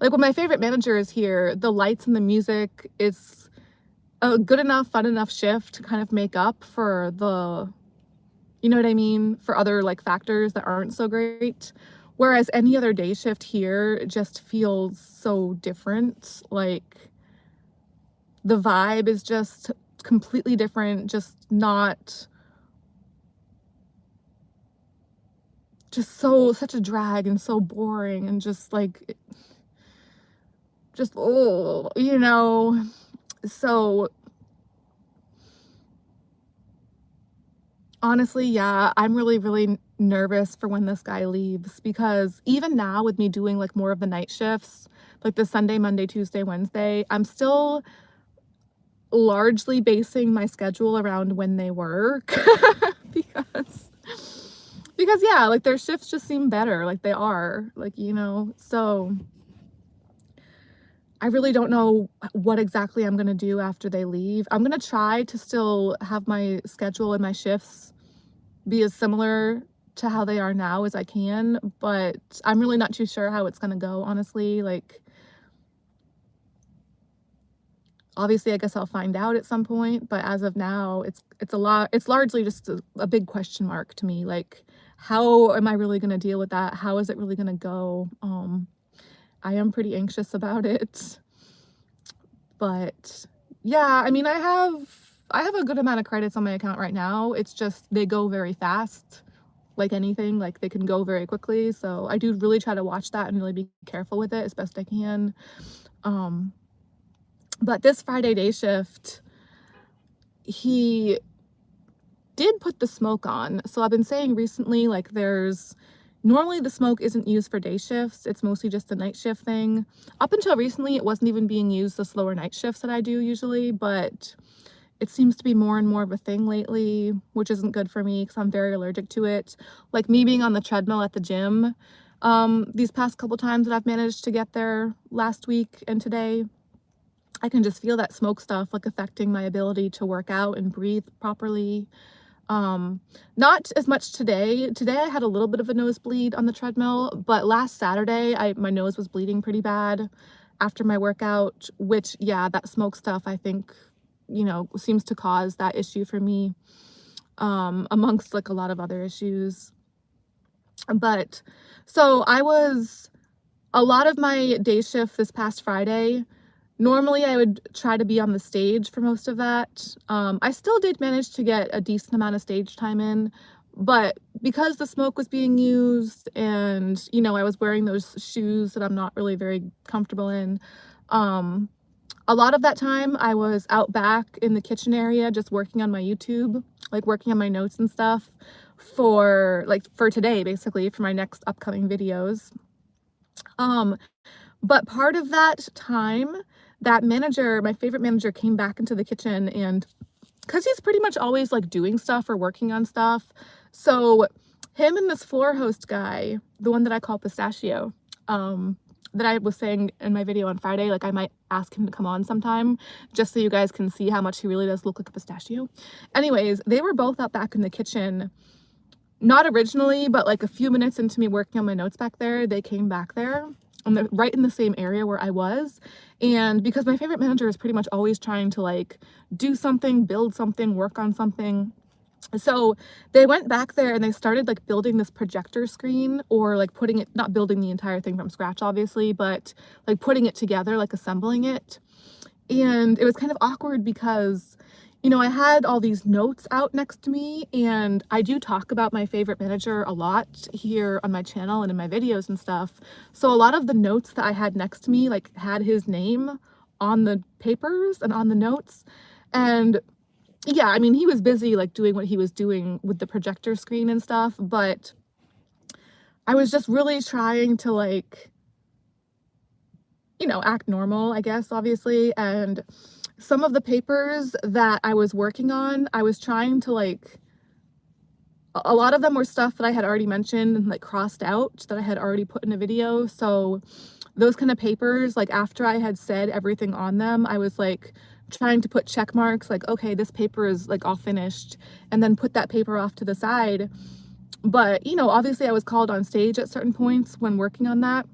like, when my favorite manager is here, the lights and the music is a good enough, fun enough shift to kind of make up for you know what I mean, for other, like, factors that aren't so great. Whereas any other day shift here just feels so different. Like, the vibe is just completely different, just not, just such a drag and so boring, and just like, just, oh, you know. So honestly, yeah, I'm really, really nervous for when this guy leaves, because even now with me doing, like, more of the night shifts, like the Sunday, Monday, Tuesday, Wednesday, I'm still largely basing my schedule around when they work. because yeah, like, their shifts just seem better, like, they are, like, you know. So I really don't know what exactly I'm gonna do after they leave. I'm gonna try to still have my schedule and my shifts be as similar to how they are now as I can, but I'm really not too sure how it's gonna go, honestly. Like, obviously, I guess I'll find out at some point, but as of now, it's largely just a big question mark to me. Like, how am I really gonna deal with that? How is it really gonna go? I am pretty anxious about it. But yeah, I mean, I have a good amount of credits on my account right now. It's just they go very fast, like anything, like, they can go very quickly. So I do really try to watch that and really be careful with it as best I can. But this Friday day shift, he did put the smoke on. So I've been saying recently, like, normally the smoke isn't used for day shifts. It's mostly just a night shift thing. Up until recently, it wasn't even being used the slower night shifts that I do usually, but it seems to be more and more of a thing lately, which isn't good for me because I'm very allergic to it. Like, me being on the treadmill at the gym, these past couple times that I've managed to get there last week and today, I can just feel that smoke stuff, like, affecting my ability to work out and breathe properly. Not as much today. Today I had a little bit of a nosebleed on the treadmill, but last Saturday my nose was bleeding pretty bad after my workout, which, yeah, that smoke stuff I think, seems to cause that issue for me, amongst like a lot of other issues. But so a lot of my day shift this past Friday, normally I would try to be on the stage for most of that. I still did manage to get a decent amount of stage time in, but because the smoke was being used and, I was wearing those shoes that I'm not really very comfortable in, a lot of that time I was out back in the kitchen area just working on my YouTube, like working on my notes and stuff for today, basically, for my next upcoming videos. Um, but part of that time, that manager, my favorite manager, came back into the kitchen, and because he's pretty much always like doing stuff or working on stuff, so him and this floor host guy, the one that I call Pistachio, that I was saying in my video on Friday, like I might ask him to come on sometime just so you guys can see how much he really does look like a pistachio. Anyways, they were both out back in the kitchen. Not originally, but like a few minutes into me working on my notes back there, they came back there, and they're right in the same area where I was. And because my favorite manager is pretty much always trying to like do something, build something, work on something, so they went back there and they started like building this projector screen, or like putting it, not building the entire thing from scratch obviously, but like putting it together, like assembling it. And it was kind of awkward because, I had all these notes out next to me, and I do talk about my favorite manager a lot here on my channel and in my videos and stuff. So a lot of the notes that I had next to me like had his name on the papers and on the notes. And yeah, I mean, he was busy like doing what he was doing with the projector screen and stuff, but I was just really trying to like, act normal, I guess, obviously. And some of the papers that I was working on, I was trying to like, a lot of them were stuff that I had already mentioned and like crossed out that I had already put in a video. So those kind of papers, like after I had said everything on them, I was like trying to put check marks, like, okay, this paper is like all finished, and then put that paper off to the side. But, obviously I was called on stage at certain points when working on that.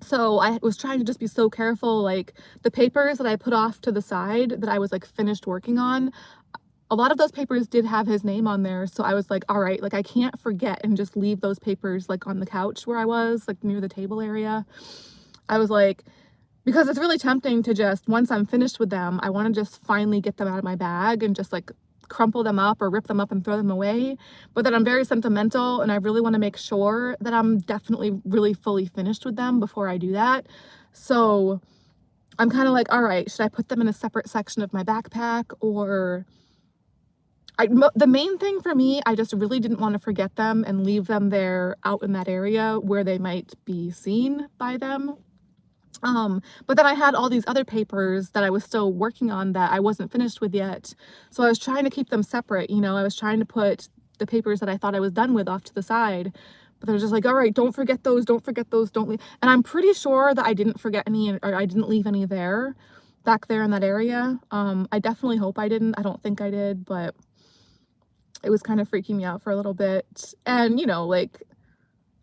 So I was trying to just be so careful, like the papers that I put off to the side that I was like finished working on, a lot of those papers did have his name on there. So I was like, all right, like I can't forget and just leave those papers like on the couch where I was, like near the table area. I was like, because it's really tempting to just, once I'm finished with them, I want to just finally get them out of my bag and just like crumple them up or rip them up and throw them away. But then I'm very sentimental, and I really want to make sure that I'm definitely really fully finished with them before I do that. So I'm kind of like, all right, should I put them in a separate section of my backpack? Or the main thing for me, I just really didn't want to forget them and leave them there out in that area where they might be seen by them. But then I had all these other papers that I was still working on that I wasn't finished with yet. So I was trying to keep them separate, I was trying to put the papers that I thought I was done with off to the side. But they were just like, all right, don't forget those, don't forget those, don't leave. And I'm pretty sure that I didn't forget any, or I didn't leave any there, back there in that area. I definitely hope I didn't. I don't think I did, but it was kind of freaking me out for a little bit. And, like,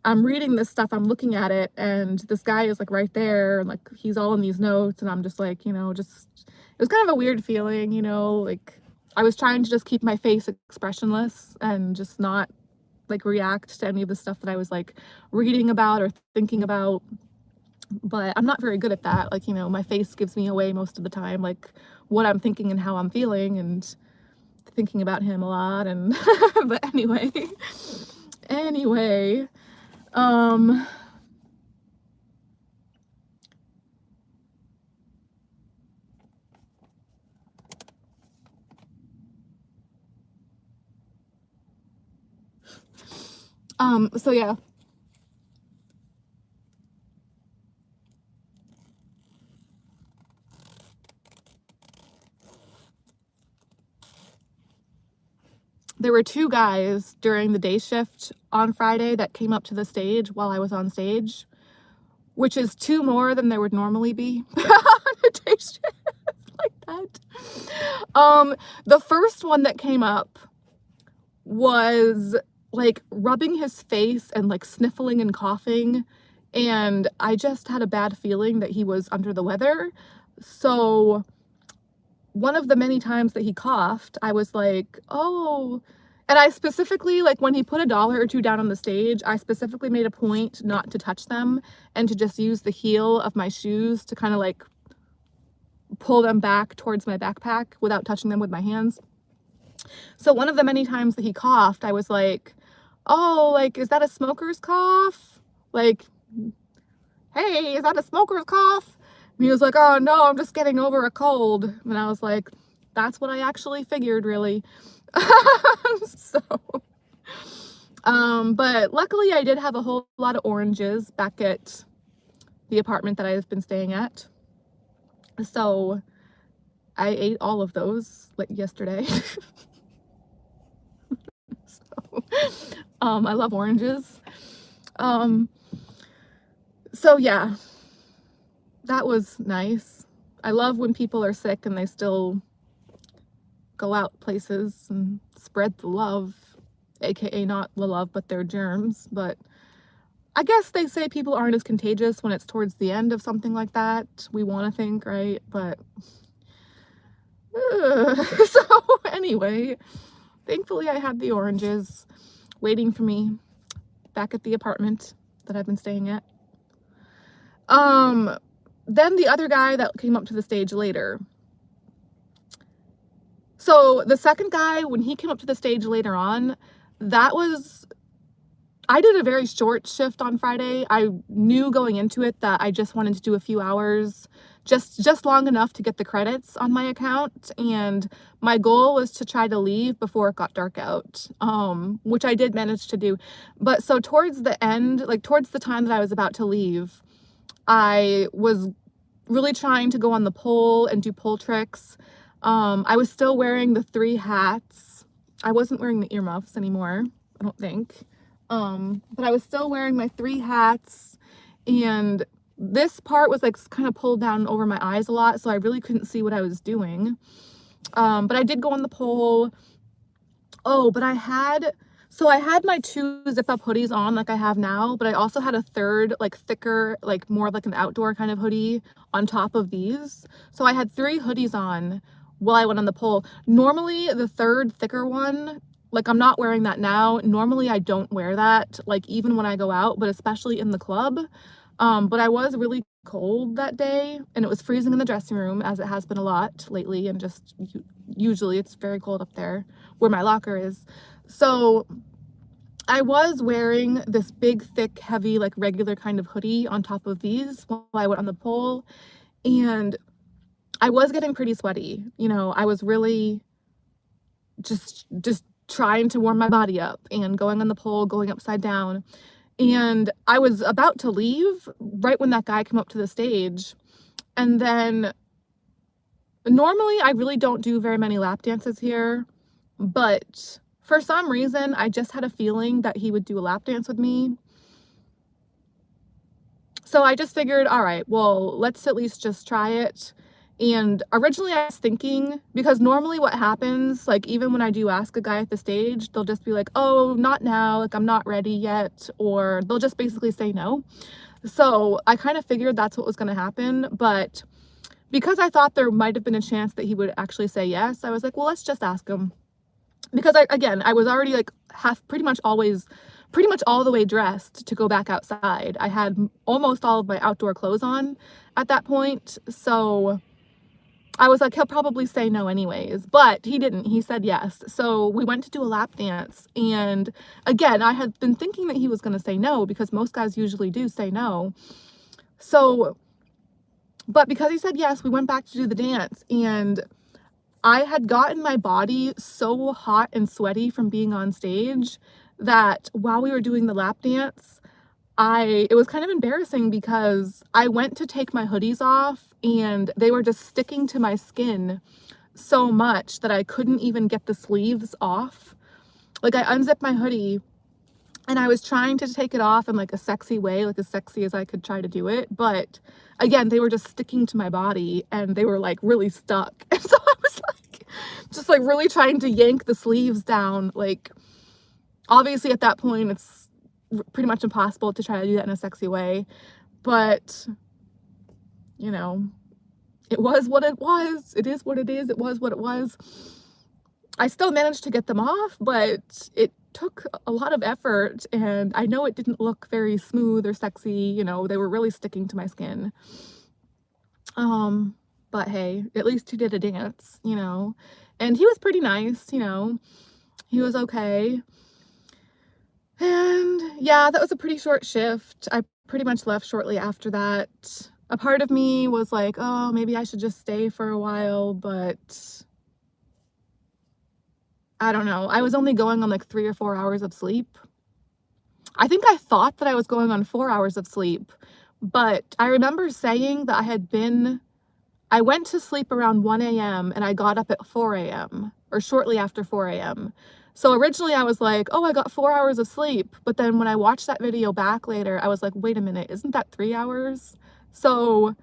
I'm reading this stuff, I'm looking at it, and this guy is like right there, and like he's all in these notes, and I'm just like, just, it was kind of a weird feeling, like I was trying to just keep my face expressionless and just not like react to any of the stuff that I was like reading about or thinking about. But I'm not very good at that. Like, my face gives me away most of the time, like what I'm thinking and how I'm feeling, and thinking about him a lot. And but anyway, so yeah. There were two guys during the day shift on Friday that came up to the stage while I was on stage, which is two more than there would normally be on a day shift like that. The first one that came up was like rubbing his face and like sniffling and coughing, and I just had a bad feeling that he was under the weather. So one of the many times that he coughed, I was like, oh, and I specifically, like when he put $1 or 2 down on the stage, I specifically made a point not to touch them and to just use the heel of my shoes to kind of like pull them back towards my backpack without touching them with my hands. So one of the many times that he coughed, I was like, oh, like, is that a smoker's cough? Like, hey, is that a smoker's cough? And he was like, oh no, I'm just getting over a cold. And I was like, that's what I actually figured, really. So, but luckily I did have a whole lot of oranges back at the apartment that I've been staying at. So I ate all of those like yesterday. So, I love oranges. So yeah, that was nice. I love when people are sick and they still go out places and spread the love, aka not the love, but their germs. But I guess they say people aren't as contagious when it's towards the end of something like that. We want to think, right? But so anyway, thankfully I had the oranges waiting for me back at the apartment that I've been staying at. Then the other guy that came up to the stage later. So the second guy, when he came up to the stage later on, I did a very short shift on Friday. I knew going into it that I just wanted to do a few hours, just long enough to get the credits on my account. And my goal was to try to leave before it got dark out, which I did manage to do. But so towards the end, like towards the time that I was about to leave, I was really trying to go on the pole and do pole tricks. I was still wearing the 3 hats. I wasn't wearing the earmuffs anymore, I don't think. But I was still wearing my 3 hats, and this part was like kind of pulled down over my eyes a lot, so I really couldn't see what I was doing. But I did go on the pole. Oh, but I had my 2 zip-up hoodies on like I have now, but I also had a third, like thicker, like more like an outdoor kind of hoodie on top of these. So I had 3 hoodies on while I went on the pole. Normally, the third thicker one, like I'm not wearing that now. Normally, I don't wear that, like even when I go out, but especially in the club. But I was really cold that day, and it was freezing in the dressing room, as it has been a lot lately, and just usually it's very cold up there where my locker is. So I was wearing this big, thick, heavy, like regular kind of hoodie on top of these while I went on the pole, and I was getting pretty sweaty. You know, I was really just trying to warm my body up and going on the pole, going upside down. And I was about to leave right when that guy came up to the stage. And then normally I really don't do very many lap dances here, but for some reason I just had a feeling that he would do a lap dance with me. So I just figured, all right, well, let's at least just try it. And originally I was thinking, because normally what happens, like even when I do ask a guy at the stage, they'll just be like, oh, not now, like I'm not ready yet, or they'll just basically say no. So I kind of figured that's what was going to happen, but because I thought there might have been a chance that he would actually say yes, I was like, well, let's just ask him. Because I was already like pretty much all the way dressed to go back outside. I had almost all of my outdoor clothes on at that point, so I was like, he'll probably say no anyways, but he didn't. He said yes. So we went to do a lap dance, and again, I had been thinking that he was going to say no, because most guys usually do say no. So, but because he said yes, we went back to do the dance, and I had gotten my body so hot and sweaty from being on stage that while we were doing the lap dance, it was kind of embarrassing, because I went to take my hoodies off and they were just sticking to my skin so much that I couldn't even get the sleeves off. Like I unzipped my hoodie and I was trying to take it off in like a sexy way, like as sexy as I could try to do it. But again, they were just sticking to my body and they were like really stuck. And so I was like, just like really trying to yank the sleeves down, like Obviously, at that point, it's pretty much impossible to try to do that in a sexy way, but, you know, it was what it was. It is what it is. It was what it was. I still managed to get them off, but it took a lot of effort, and I know it didn't look very smooth or sexy, you know, they were really sticking to my skin. But hey, at least he did a dance, you know, and he was pretty nice, you know, he was okay. And yeah, that was a pretty short shift. I pretty much left shortly after that. A part of me was like, oh, maybe I should just stay for a while, but I don't know. I was only going on like 3 or 4 hours of sleep. I think I thought that I was going on 4 hours of sleep, but I remember saying that I went to sleep around 1 a.m. and I got up at 4 a.m. or shortly after 4 a.m. So originally I was like, oh, I got 4 hours of sleep. But then when I watched that video back later, I was like, wait a minute, isn't that 3 hours? So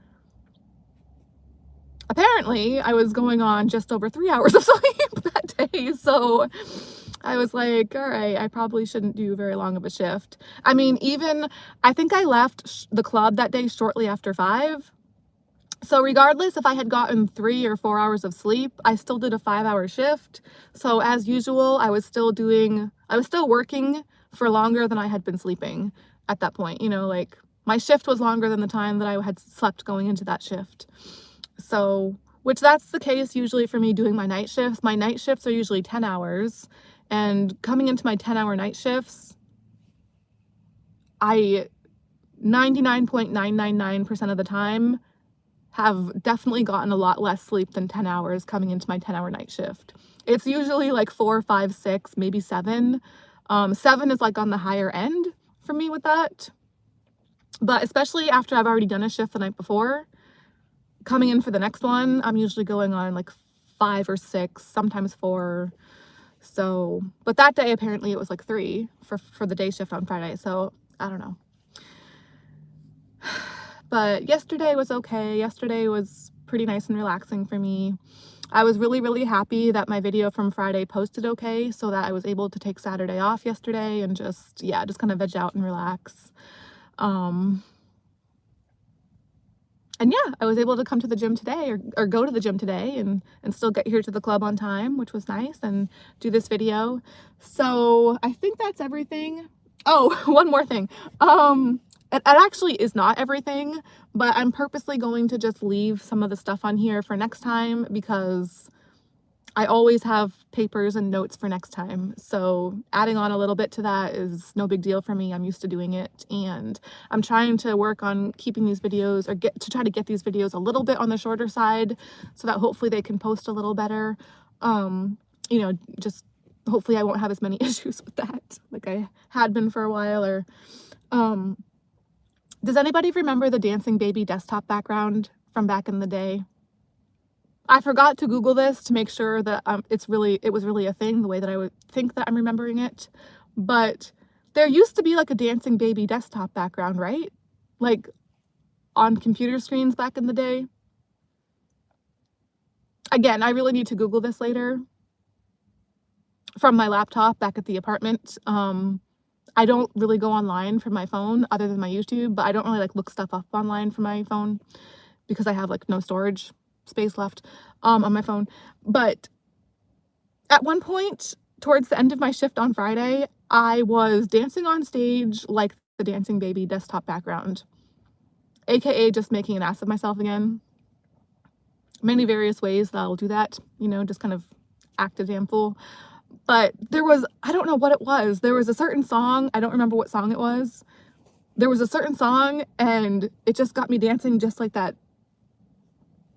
apparently I was going on just over 3 hours of sleep that day. So I was like, all right, I probably shouldn't do very long of a shift. I mean, I think I left the club that day shortly after 5. So regardless if I had gotten 3 or 4 hours of sleep, I still did a 5-hour shift. So as usual, I was still working for longer than I had been sleeping at that point. You know, like my shift was longer than the time that I had slept going into that shift. So, which that's the case usually for me doing my night shifts. My night shifts are usually 10 hours. And coming into my 10-hour night shifts, I 99.999% of the time have definitely gotten a lot less sleep than 10 hours coming into my 10-hour night shift. It's usually like 4, 5, 6, maybe 7. 7 is like on the higher end for me with that. But especially after I've already done a shift the night before, coming in for the next one, I'm usually going on like 5 or 6, sometimes 4. So, but that day apparently it was like 3 for the day shift on Friday. So I don't know. But yesterday was okay. Yesterday was pretty nice and relaxing for me. I was really, really happy that my video from Friday posted okay, so that I was able to take Saturday off yesterday and just kind of veg out and relax. And yeah, I was able to come to the gym today or go to the gym today and still get here to the club on time, which was nice, and do this video. So I think that's everything. Oh, one more thing. It actually is not everything, but I'm purposely going to just leave some of the stuff on here for next time because I always have papers and notes for next time. So adding on a little bit to that is no big deal for me. I'm used to doing it, and I'm trying to work on keeping these videos try to get these videos a little bit on the shorter side so that hopefully they can post a little better. You know, just hopefully I won't have as many issues with that like I had been for a while. Or does anybody remember the dancing baby desktop background from back in the day? I forgot to Google this to make sure that it was really a thing the way that I would think that I'm remembering it. But there used to be like a dancing baby desktop background, right? Like on computer screens back in the day. Again, I really need to Google this later from my laptop back at the apartment. I don't really go online from my phone other than my YouTube, but I don't really like look stuff up online from my phone because I have like no storage space left on my phone. But at one point towards the end of my shift on Friday, I was dancing on stage like the dancing baby desktop background, aka just making an ass of myself again. Many various ways that I'll do that, you know, just kind of act a damn fool. But I don't know what it was. There was a certain song, I don't remember what song it was. There was a certain song and it just got me dancing just like that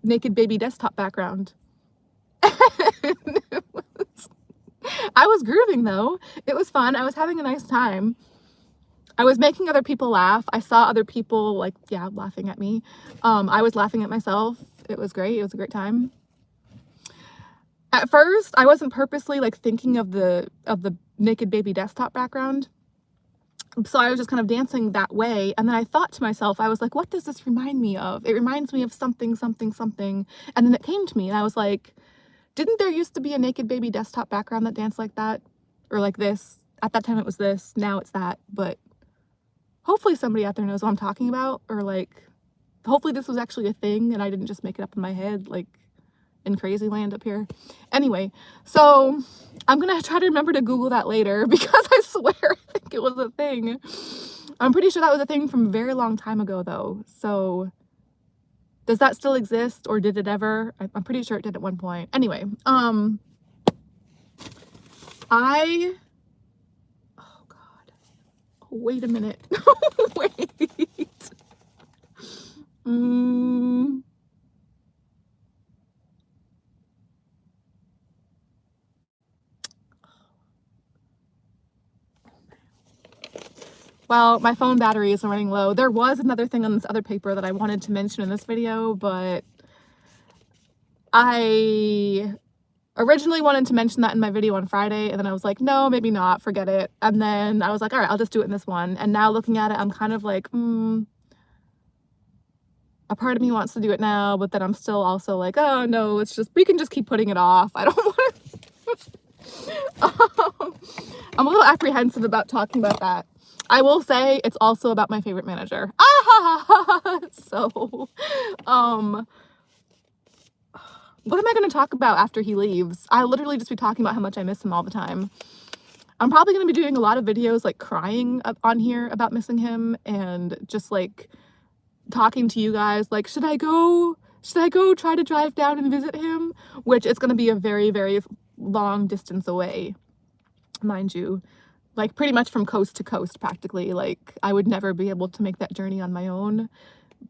naked baby desktop background. I was grooving though. It was fun. I was having a nice time. I was making other people laugh. I saw other people like, yeah, laughing at me. I was laughing at myself. It was great. It was a great time. At first, I wasn't purposely like thinking of the naked baby desktop background. So I was just kind of dancing that way. And then I thought to myself, I was like, what does this remind me of? It reminds me of something, something, something. And then it came to me and I was like, didn't there used to be a naked baby desktop background that danced like that? Or like this? at that time it was this, now it's that, but hopefully somebody out there knows what I'm talking about, or like, hopefully this was actually a thing and I didn't just make it up in my head, like in crazy land up here. Anyway, so I'm gonna try to remember to Google that later because I swear I think it was a thing. I'm pretty sure that was a thing from a very long time ago though. So does that still exist, or did it ever? I'm pretty sure it did at one point. Anyway, oh God, wait a minute. Wait. Well, my phone battery is running low. There was another thing on this other paper that I wanted to mention in this video, but I originally wanted to mention that in my video on Friday, and then I was like, no, maybe not, forget it. And then I was like, all right, I'll just do it in this one. And now looking at it, I'm kind of like, a part of me wants to do it now, but then I'm still also like, oh no, it's just, we can just keep putting it off. I don't want to. I'm a little apprehensive about talking about that. I will say it's also about my favorite manager. So, what am I going to talk about after he leaves? I'll literally just be talking about how much I miss him all the time. I'm probably going to be doing a lot of videos like crying on here about missing him, and just like talking to you guys like, should I go try to drive down and visit him? Which it's going to be a very, very long distance away, mind you. Like pretty much from coast to coast practically. Like I would never be able to make that journey on my own,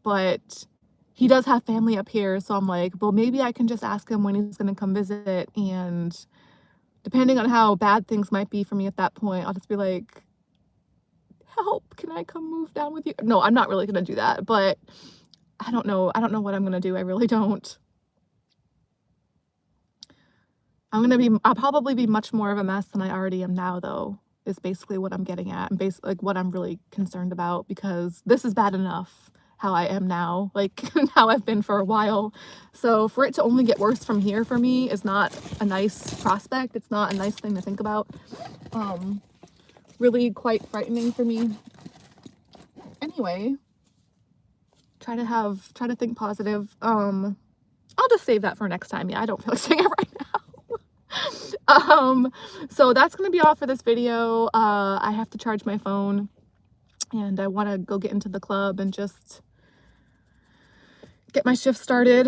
but he does have family up here, so I'm like, well, maybe I can just ask him when he's gonna come visit, and depending on how bad things might be for me at that point, I'll just be like, help, can I come move down with you? No, I'm not really gonna do that, but I don't know what I'm gonna do. I really don't. I'll probably be much more of a mess than I already am now though, is basically what I'm getting at, and basically like what I'm really concerned about, because this is bad enough how I am now, like how I've been for a while. So for it to only get worse from here for me is not a nice prospect. It's not a nice thing to think about. Really quite frightening for me. Anyway, try to think positive. I'll just save that for next time. Yeah, I don't feel like saying it right now. So that's gonna be all for this video. I have to charge my phone, and I want to go get into the club and just get my shift started.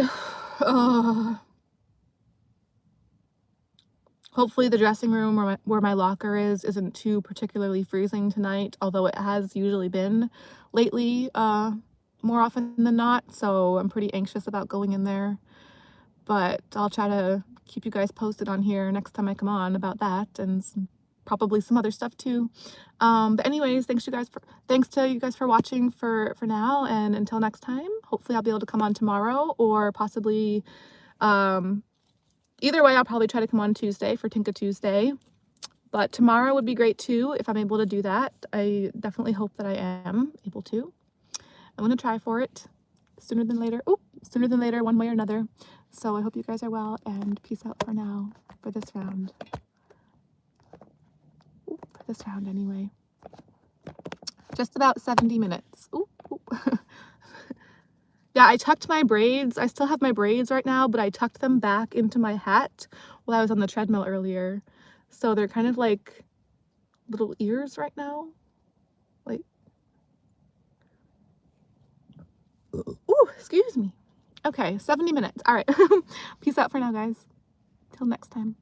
Hopefully the dressing room where my locker isn't too particularly freezing tonight, although it has usually been lately, more often than not, so I'm pretty anxious about going in there. But I'll try to keep you guys posted on here next time I come on about that, and probably some other stuff too. But anyways, thanks to you guys for watching for now, and until next time, hopefully I'll be able to come on tomorrow, or possibly either way, I'll probably try to come on Tuesday for Tinka Tuesday. But tomorrow would be great too if I'm able to do that. I definitely hope that I am able to. I'm gonna try for it sooner than later. Sooner than later, one way or another. So I hope you guys are well, and peace out for now, for this round. For this round anyway. Just about 70 minutes. Yeah, I tucked my braids. I still have my braids right now, but I tucked them back into my hat while I was on the treadmill earlier. So they're kind of like little ears right now. Like, excuse me. Okay, 70 minutes. All right. Peace out for now, guys. Till next time.